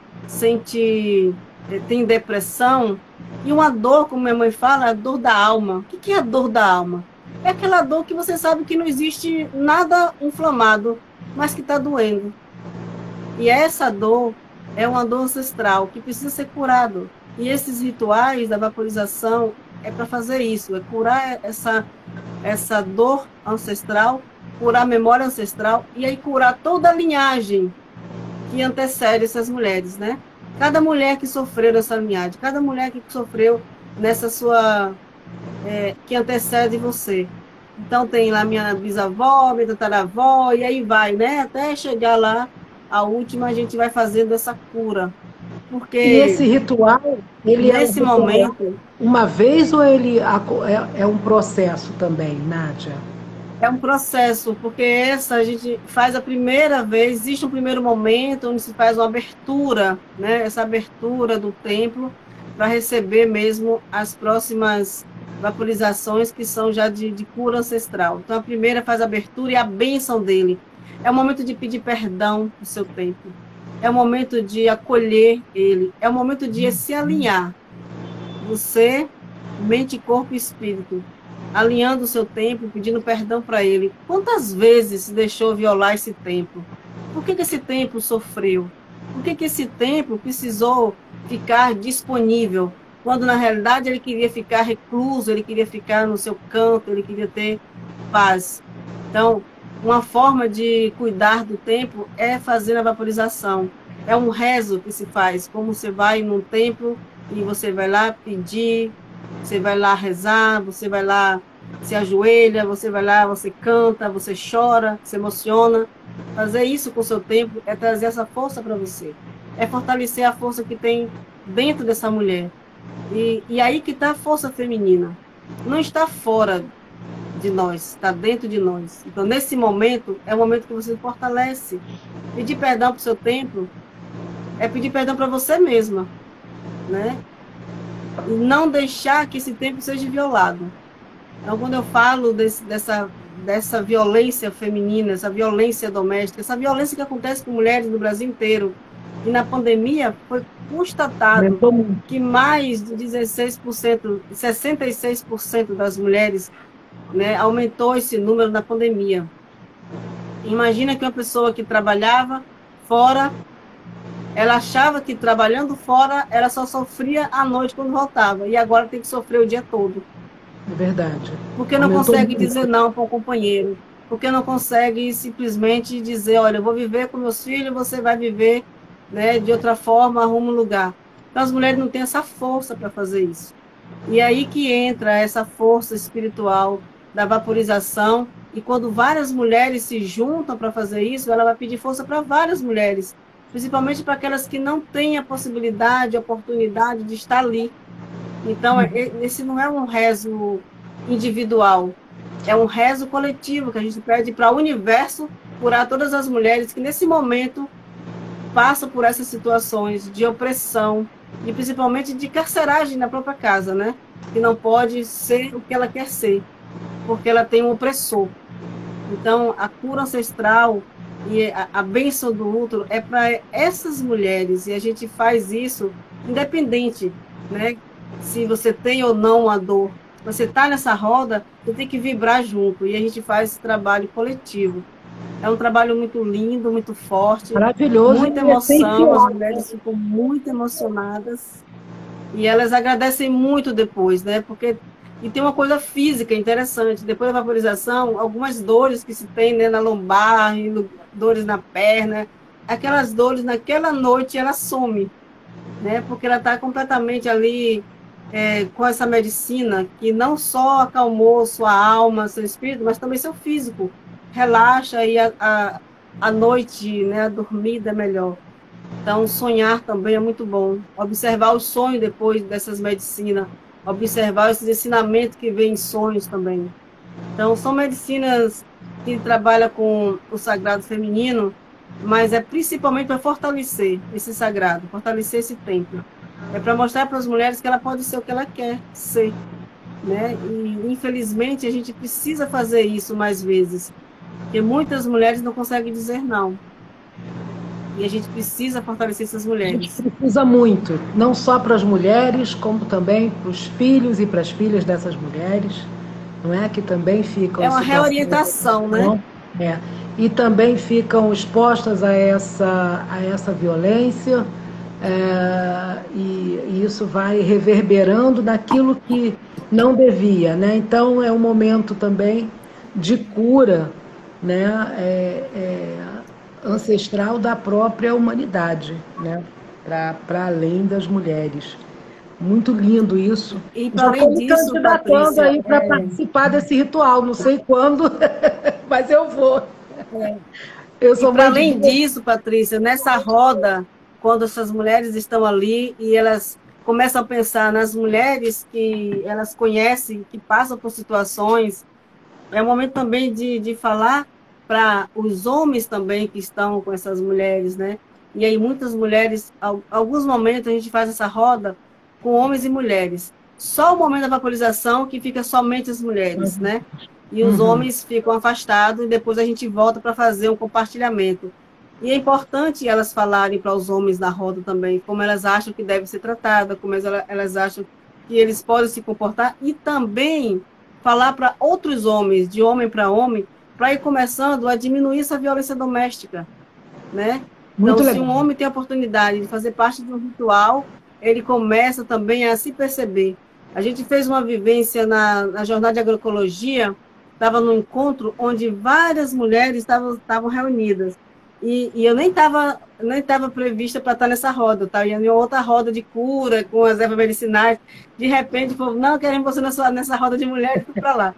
tem depressão, e uma dor, como minha mãe fala, a dor da alma. O que é a dor da alma? É aquela dor que você sabe que não existe nada inflamado, mas que está doendo. E essa dor é uma dor ancestral que precisa ser curado. E esses rituais da vaporização é para fazer isso, é curar essa dor ancestral, curar a memória ancestral e aí curar toda a linhagem que antecede essas mulheres, né? Cada mulher que sofreu nessa linhagem, cada mulher que sofreu nessa sua... que antecede você. Então tem lá minha bisavó, minha tataravó, e aí vai, né? Até chegar lá, a última, a gente vai fazendo essa cura. Porque e esse ritual, ele nesse momento... Uma vez ou ele é um processo também, Nádia? É um processo, porque a gente faz a primeira vez, existe um primeiro momento onde se faz uma abertura, né? Essa abertura do templo para receber mesmo as próximas vaporizações que são já de cura ancestral. Então a primeira faz a abertura e a bênção dele. É o momento de pedir perdão do seu templo. É o momento de acolher ele. É o momento de se alinhar. Você, mente, corpo e espírito, alinhando o seu templo, pedindo perdão para ele. Quantas vezes se deixou violar esse templo? Por que esse templo sofreu? Por que esse templo precisou ficar disponível, quando na realidade ele queria ficar recluso, ele queria ficar no seu canto, ele queria ter paz? Então, uma forma de cuidar do templo é fazer a vaporização. É um rezo que se faz, como você vai num templo e você vai lá pedir, você vai lá rezar, você vai lá, se ajoelha, você vai lá, você canta, você chora, se emociona. Fazer isso com o seu templo é trazer essa força para você. É fortalecer a força que tem dentro dessa mulher. E aí que está a força feminina. Não está fora de nós, está dentro de nós. Então, nesse momento, é o momento que você fortalece. Pedir perdão para o seu templo é pedir perdão para você mesma, né? e não deixar que esse tempo seja violado. Então, quando eu falo dessa violência feminina, essa violência doméstica, essa violência que acontece com mulheres no Brasil inteiro, e na pandemia foi constatado que mais de 16%, 66% das mulheres, né, aumentou esse número na pandemia. Imagina que uma pessoa que trabalhava fora, ela achava que trabalhando fora, ela só sofria à noite quando voltava, e agora tem que sofrer o dia todo. É verdade. Porque não consegue dizer não para o companheiro, porque não consegue simplesmente dizer, olha, eu vou viver com meus filhos, você vai viver, né, de outra forma, arruma um lugar. Então as mulheres não têm essa força para fazer isso. E é aí que entra essa força espiritual da vaporização, e quando várias mulheres se juntam para fazer isso, ela vai pedir força para várias mulheres, principalmente para aquelas que não têm a possibilidade, a oportunidade de estar ali. Então, esse não é um rezo individual, é um rezo coletivo que a gente pede para o universo curar todas as mulheres que, nesse momento, passam por essas situações de opressão e, principalmente, de carceragem na própria casa, né? Que não pode ser o que ela quer ser, porque ela tem um opressor. Então, a cura ancestral e a bênção do útero é para essas mulheres, e a gente faz isso independente, né? Se você tem ou não a dor, você está nessa roda, você tem que vibrar junto, e a gente faz esse trabalho coletivo. É um trabalho muito lindo, muito forte, maravilhoso, muita emoção, as mulheres ficam muito emocionadas, e elas agradecem muito depois, né? Porque, e tem uma coisa física interessante, depois da vaporização, algumas dores que se tem, né, na lombar, dores na perna, aquelas dores naquela noite, ela some, né? Porque ela está completamente ali com essa medicina que não só acalmou sua alma, seu espírito, mas também seu físico. Relaxa e a noite, né, a dormida é melhor. Então, sonhar também é muito bom. Observar os sonhos depois dessas medicinas, observar esses ensinamentos que vêm em sonhos também. Então, são medicinas que trabalham com o sagrado feminino, mas é principalmente para fortalecer esse sagrado, fortalecer esse templo. É para mostrar para as mulheres que ela pode ser o que ela quer ser, né? E, infelizmente, a gente precisa fazer isso mais vezes, porque muitas mulheres não conseguem dizer não. E a gente precisa fortalecer essas mulheres. A gente precisa muito, não só para as mulheres, como também para os filhos e para as filhas dessas mulheres, não é? Que também ficam... É uma reorientação, né? É. E também ficam expostas a essa violência, e isso vai reverberando naquilo que não devia, né? Então é um momento também de cura, né? Ancestral da própria humanidade, né? Para além das mulheres. Muito lindo isso. E para além disso, candidatando aí para participar desse ritual, não sei quando, mas eu vou. Para além disso, Patrícia, nessa roda, quando essas mulheres estão ali e elas começam a pensar nas mulheres que elas conhecem, que passam por situações, é o momento também de falar para os homens também que estão com essas mulheres, né? E aí muitas mulheres, alguns momentos a gente faz essa roda com homens e mulheres. Só o momento da vaporização que fica somente as mulheres, né? E os homens ficam afastados e depois a gente volta para fazer um compartilhamento. E é importante elas falarem para os homens da roda também, como elas acham que deve ser tratada, como elas acham que eles podem se comportar, e também falar para outros homens, de homem para ir começando a diminuir essa violência doméstica, né? Então, se um homem tem a oportunidade de fazer parte de um ritual, ele começa também a se perceber. A gente fez uma vivência na jornada de agroecologia, estava num encontro onde várias mulheres estavam reunidas. E eu nem estava prevista para estar nessa roda, tá? Eu ia em outra roda de cura, com as ervas medicinais. De repente, o povo, não, queremos você nessa roda de mulheres, fui para lá.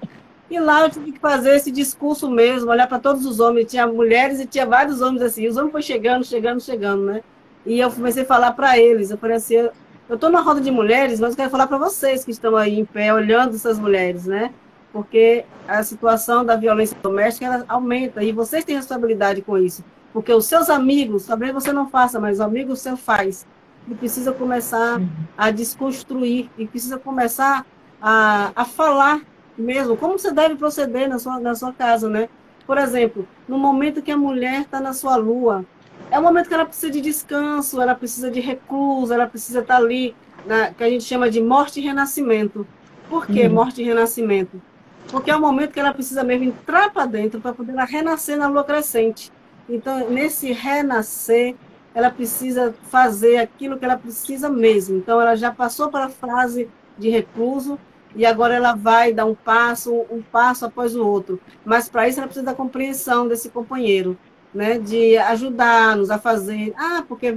E lá eu tive que fazer esse discurso mesmo, olhar para todos os homens. Tinha mulheres e tinha vários homens assim. Os homens foram chegando, né? E eu comecei a falar para eles. Eu falei assim, eu estou na roda de mulheres, mas eu quero falar para vocês que estão aí em pé, olhando essas mulheres, né? Porque a situação da violência doméstica ela aumenta e vocês têm responsabilidade com isso. Porque os seus amigos, talvez você não faça, mas o amigo seu faz. e precisa começar a desconstruir, e precisa começar a falar mesmo, como você deve proceder na sua casa, né? Por exemplo, no momento que a mulher está na sua lua, é o momento que ela precisa de descanso, ela precisa de recluso, ela precisa estar ali, que a gente chama de morte e renascimento. Por que morte e renascimento? Porque é o momento que ela precisa mesmo entrar para dentro para poder ela renascer na lua crescente. Então, nesse renascer, ela precisa fazer aquilo que ela precisa mesmo. Então, ela já passou para a fase de recluso e agora ela vai dar um passo após o outro. Mas para isso ela precisa da compreensão desse companheiro, né? De ajudar-nos a fazer. Ah, porque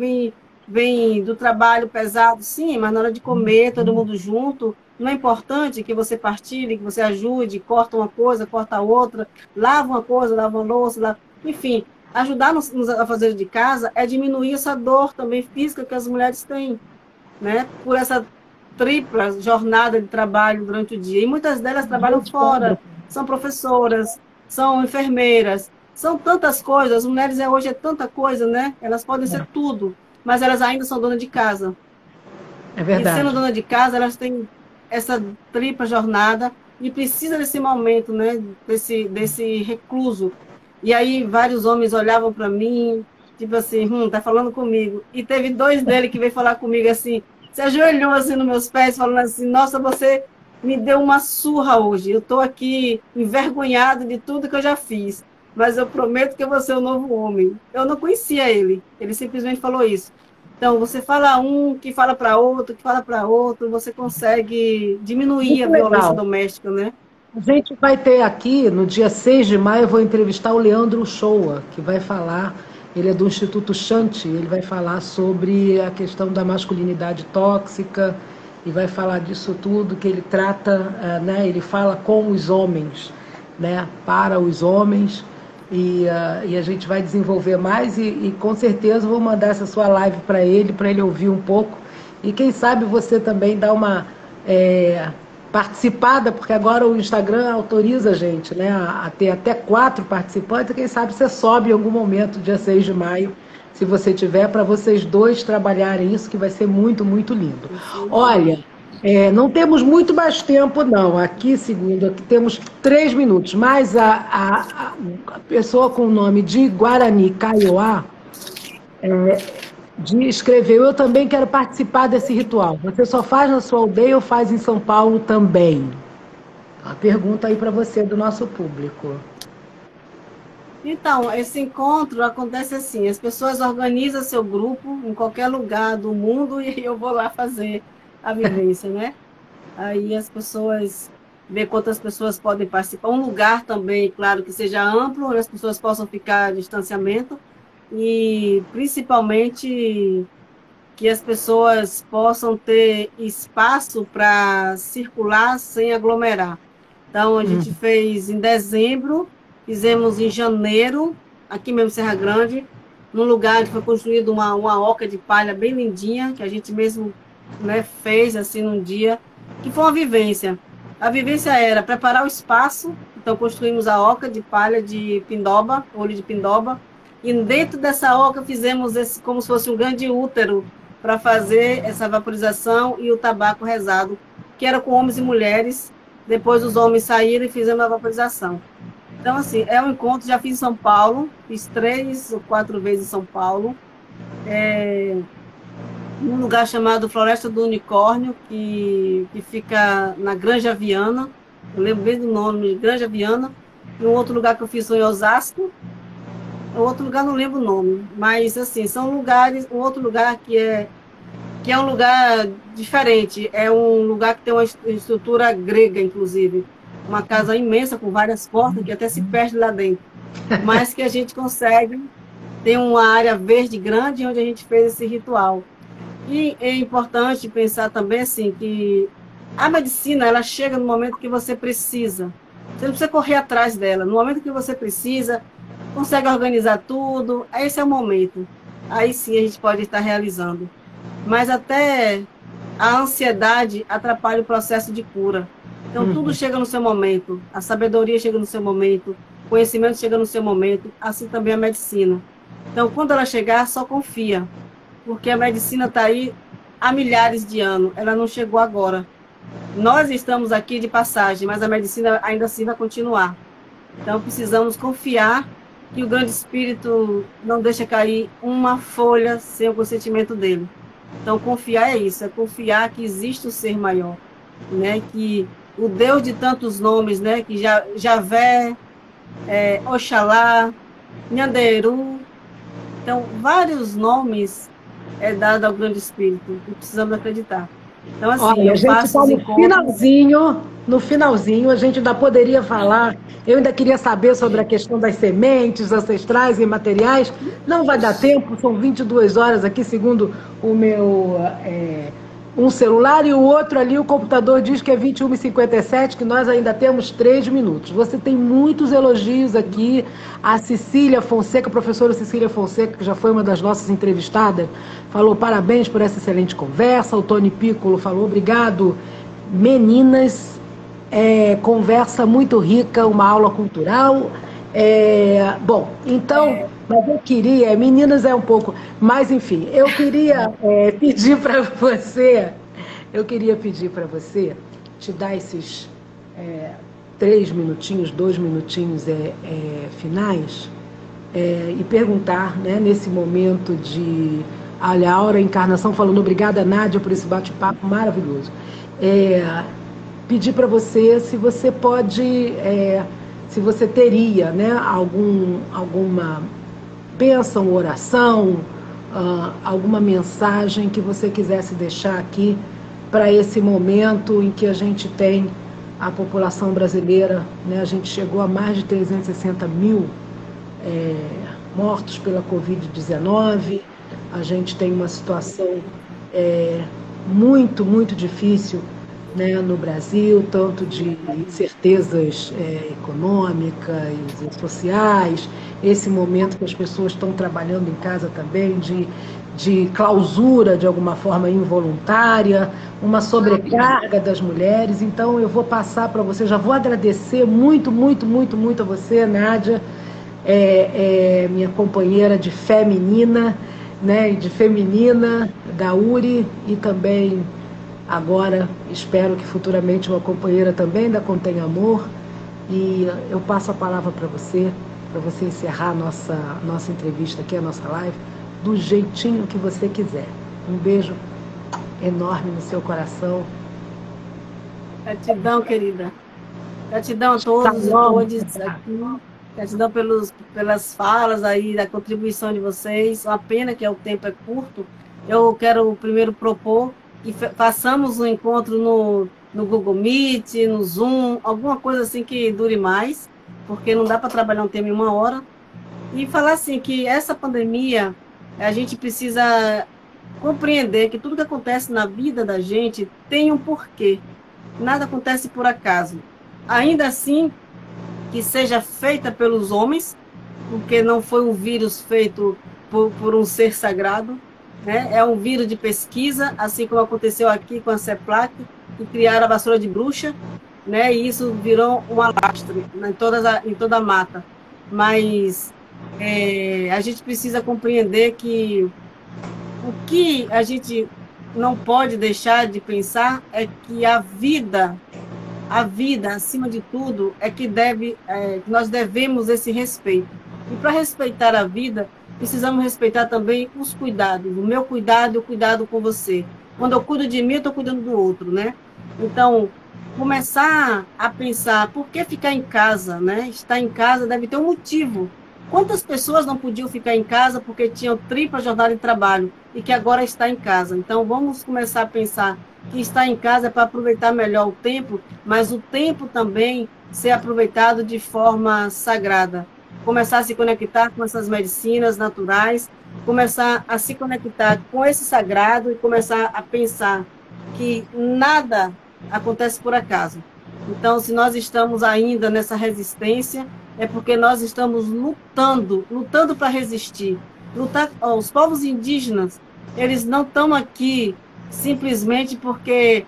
vem do trabalho pesado, sim, mas na hora de comer, todo mundo junto, não é importante que você partilhe, que você ajude, corta uma coisa, corta outra, lava uma coisa, lava uma louça, enfim, ajudar-nos a fazer de casa é diminuir essa dor também física que as mulheres têm, né? Por essa tripla jornada de trabalho durante o dia. E muitas delas trabalham fora, são professoras, são enfermeiras, são tantas coisas. As mulheres hoje é tanta coisa, né? Elas podem ser tudo, mas elas ainda são donas de casa. É verdade. E sendo dona de casa, elas têm essa tripla jornada e precisa desse momento, né? Desse recluso. E aí vários homens olhavam para mim, tipo assim, tá falando comigo. E teve 2 deles que veio falar comigo assim, se ajoelhou assim nos meus pés, falando assim, nossa, você me deu uma surra hoje. Eu estou aqui envergonhado de tudo que eu já fiz, mas eu prometo que eu vou ser um novo homem. Eu não conhecia ele, ele simplesmente falou isso. Então, você fala um, que fala para outro, que fala para outro, você consegue diminuir a violência doméstica, né? A gente vai ter aqui, no dia 6 de maio, eu vou entrevistar o Leandro Shoa, que vai falar, ele é do Instituto Shanti, ele vai falar sobre a questão da masculinidade tóxica e vai falar disso tudo, que ele trata, né, ele fala com os homens, né, para os homens, e a gente vai desenvolver mais e com certeza vou mandar essa sua live para ele ouvir um pouco, e quem sabe você também dá uma participada, porque agora o Instagram autoriza a gente, né, a ter até 4 participantes, e quem sabe você sobe em algum momento, dia 6 de maio, se você tiver, para vocês 2 trabalharem isso, que vai ser muito, muito lindo. Olha, não temos muito mais tempo, não. Aqui, segundo, aqui temos 3 minutos, mas a pessoa com o nome de Guarani Kaiowá escreveu, eu também quero participar desse ritual. Você só faz na sua aldeia ou faz em São Paulo também? Uma pergunta aí para você, do nosso público. Então, esse encontro acontece assim, as pessoas organizam seu grupo em qualquer lugar do mundo e eu vou lá fazer a vivência, né? Aí as pessoas vê quantas pessoas podem participar. Um lugar também, claro, que seja amplo, onde as pessoas possam ficar a distanciamento e principalmente que as pessoas possam ter espaço para circular sem aglomerar. Então, a gente fez em dezembro, fizemos em janeiro, aqui mesmo em Serra Grande, num lugar que foi construído uma oca de palha bem lindinha, que a gente mesmo, né, fez assim num dia, que foi uma vivência. A vivência era preparar o espaço, então construímos a oca de palha de pindoba, olho de pindoba, e dentro dessa oca fizemos como se fosse um grande útero para fazer essa vaporização e o tabaco rezado, que era com homens e mulheres. Depois os homens saíram e fizemos a vaporização. Então, assim, é um encontro, já fiz em São Paulo, fiz 3 ou 4 vezes em São Paulo, num lugar chamado Floresta do Unicórnio, que fica na Granja Viana, eu lembro bem do nome, Granja Viana, e um outro lugar que eu fiz foi em Osasco, outro lugar não lembro o nome, mas, assim, são lugares, um outro lugar que é um lugar diferente, é um lugar que tem uma estrutura grega, inclusive, uma casa imensa com várias portas que até se perde lá dentro, mas que a gente consegue, tem uma área verde grande onde a gente fez esse ritual. E é importante pensar também assim que a medicina, ela chega no momento que você precisa, você não precisa correr atrás dela, no momento que você precisa, consegue organizar tudo, esse é o momento, aí sim a gente pode estar realizando. Mas até a ansiedade atrapalha o processo de cura. Então, tudo chega no seu momento. A sabedoria chega no seu momento. O conhecimento chega no seu momento. Assim também a medicina. Então, quando ela chegar, só confia. Porque a medicina está aí há milhares de anos, ela não chegou agora. Nós estamos aqui de passagem, mas a medicina ainda assim vai continuar. Então, precisamos confiar que o Grande Espírito não deixa cair uma folha sem o consentimento dele. Então, confiar é isso, é confiar que existe o ser maior, né? Que o Deus de tantos nomes, né? Que Javé, Oxalá, Nhanderu, então, vários nomes é dado ao Grande Espírito, e precisamos acreditar. Então, assim, olha, a gente está no finalzinho, a gente ainda poderia falar, eu ainda queria saber sobre a questão das sementes ancestrais e materiais, não vai dar tempo, são 22 horas aqui, segundo o meu um celular, e o outro ali, o computador diz que é 21h57, que nós ainda temos 3 minutos. Você tem muitos elogios aqui, a Cecília Fonseca, a professora Cecília Fonseca, que já foi uma das nossas entrevistadas, falou parabéns por essa excelente conversa. O Tony Piccolo falou obrigado, meninas, conversa muito rica, uma aula cultural. Bom, então, mas eu queria, meninas é um pouco, mas enfim, eu queria pedir para você, te dar esses 3 minutinhos, 2 minutinhos finais, e perguntar, né, nesse momento de... Olha, a Aura Encarnação falando obrigada, Nádia, por esse bate-papo maravilhoso. Pedir para você se você pode, se você teria, né, alguma bênção, oração, alguma mensagem que você quisesse deixar aqui para esse momento em que a gente tem a população brasileira, né, a gente chegou a mais de 360 mil mortos pela Covid-19, a gente tem uma situação muito, muito difícil, né, no Brasil, tanto de incertezas econômicas e sociais, esse momento que as pessoas estão trabalhando em casa também, de clausura, de alguma forma involuntária, uma sobrecarga das mulheres. Então, eu vou passar para você, já vou agradecer muito, muito, muito, muito a você, Nádia, minha companheira de fé menina, né, de feminina, da URI, e também... Agora, espero que futuramente uma companheira também da Contém Amor. E eu passo a palavra para você encerrar a nossa entrevista aqui, a nossa live, do jeitinho que você quiser. Um beijo enorme no seu coração. Gratidão, querida. Gratidão a todos e todas aqui. Gratidão pelas falas aí, da contribuição de vocês. Uma pena que o tempo é curto. Eu quero primeiro propor que façamos um encontro no Google Meet, no Zoom, alguma coisa assim que dure mais, porque não dá para trabalhar um tema em 1 hora. E falar assim, que essa pandemia, a gente precisa compreender que tudo que acontece na vida da gente tem um porquê. Nada acontece por acaso. Ainda assim, que seja feita pelos homens, porque não foi um vírus feito por um ser sagrado, né? É um vírus de pesquisa, assim como aconteceu aqui com a CEPLAC, que criaram a vassoura de bruxa, né? E isso virou um alastre, né, em toda a mata. Mas a gente precisa compreender que o que a gente não pode deixar de pensar é que a vida, acima de tudo, é que nós devemos esse respeito. E para respeitar a vida, precisamos respeitar também os cuidados, o meu cuidado e o cuidado com você. Quando eu cuido de mim, eu estou cuidando do outro, né? Então, começar a pensar, por que ficar em casa, né? Estar em casa deve ter um motivo. Quantas pessoas não podiam ficar em casa porque tinham tripla jornada de trabalho e que agora está em casa? Então, vamos começar a pensar que estar em casa é para aproveitar melhor o tempo, mas o tempo também ser aproveitado de forma sagrada. Começar a se conectar com essas medicinas naturais, começar a se conectar com esse sagrado e começar a pensar que nada acontece por acaso. Então, se nós estamos ainda nessa resistência, é porque nós estamos lutando para resistir. Os povos indígenas, eles não estão aqui simplesmente porque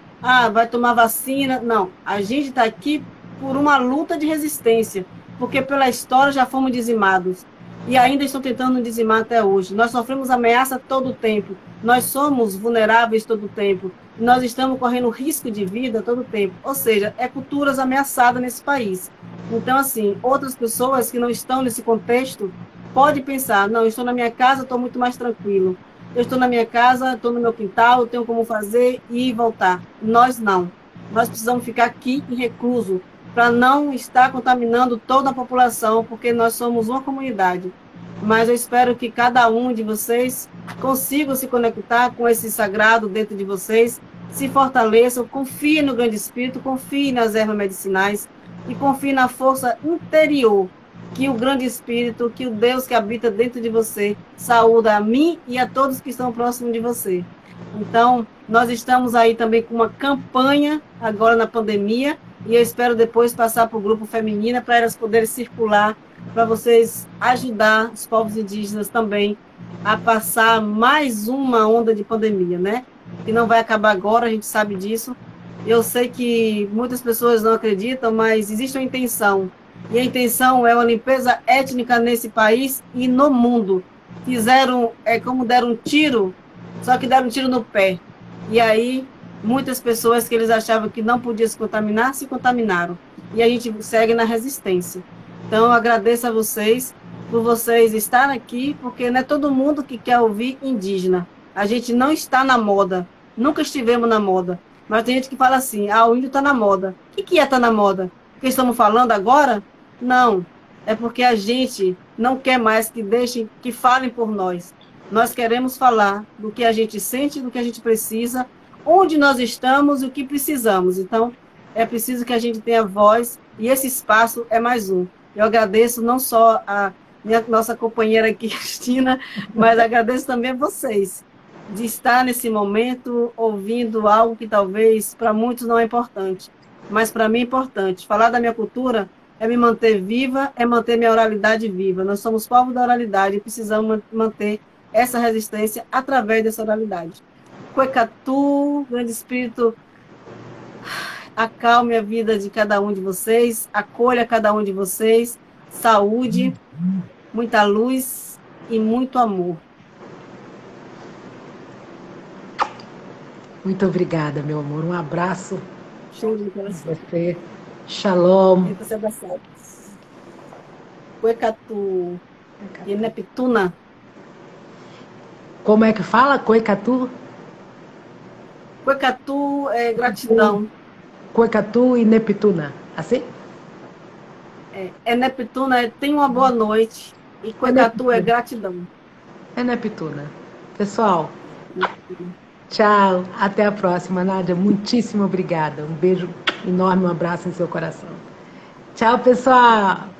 vai tomar vacina. Não, a gente está aqui por uma luta de resistência, porque pela história já fomos dizimados. e ainda estão tentando dizimar até hoje. Nós sofremos ameaça todo o tempo, nós somos vulneráveis todo o tempo, nós estamos correndo risco de vida todo o tempo. Ou seja, é culturas ameaçadas nesse país. Então, assim, outras pessoas que não estão nesse contexto podem pensar, não, eu estou na minha casa, estou muito mais tranquilo. Eu estou na minha casa, estou no meu quintal, eu tenho como fazer e voltar. Nós não. Nós precisamos ficar aqui em recluso, para não estar contaminando toda a população, porque nós somos uma comunidade. Mas eu espero que cada um de vocês consiga se conectar com esse sagrado dentro de vocês, se fortaleçam, confie no Grande Espírito, confie nas ervas medicinais e confie na força interior que o Grande Espírito, que o Deus que habita dentro de você, saúda a mim e a todos que estão próximos de você. Então, nós estamos aí também com uma campanha agora na pandemia, e eu espero depois passar para o grupo feminino para elas poderem circular, para vocês ajudar os povos indígenas também a passar mais uma onda de pandemia, né? Que não vai acabar agora, a gente sabe disso. Eu sei que muitas pessoas não acreditam, mas existe uma intenção. E a intenção é uma limpeza étnica nesse país e no mundo. Fizeram, como deram um tiro, só que deram um tiro no pé. E aí, muitas pessoas que eles achavam que não podiam se contaminaram. E a gente segue na resistência. Então, eu agradeço a vocês por vocês estarem aqui, porque não é todo mundo que quer ouvir indígena. A gente não está na moda. Nunca estivemos na moda. Mas tem gente que fala assim, o índio está na moda. O que é estar na moda? Porque estamos falando agora? Não. É porque a gente não quer mais que deixem, que falem por nós. Nós queremos falar do que a gente sente, do que a gente precisa, onde nós estamos e o que precisamos. Então, é preciso que a gente tenha voz, e esse espaço é mais um. Eu agradeço não só a nossa companheira aqui, Cristina, mas agradeço também a vocês, de estar nesse momento ouvindo algo que talvez para muitos não é importante, mas para mim é importante. Falar da minha cultura é me manter viva, é manter minha oralidade viva. Nós somos povo da oralidade e precisamos manter essa resistência através dessa oralidade. Cuecatu, Grande Espírito, acalme a vida de cada um de vocês, acolha cada um de vocês, saúde, muita luz e muito amor. Muito obrigada, meu amor. Um abraço. Show de coração. Você. Shalom. Cuecatu, Ineptuna. Como é que fala? Cuecatu? Cuecatu é gratidão. Cuecatu e Neptuna. Assim? Neptuna tenha uma boa noite. E Cuecatu é gratidão. Neptuna. Pessoal, tchau. Até a próxima, Nádia. Muitíssimo obrigada. Um beijo enorme, um abraço em seu coração. Tchau, pessoal.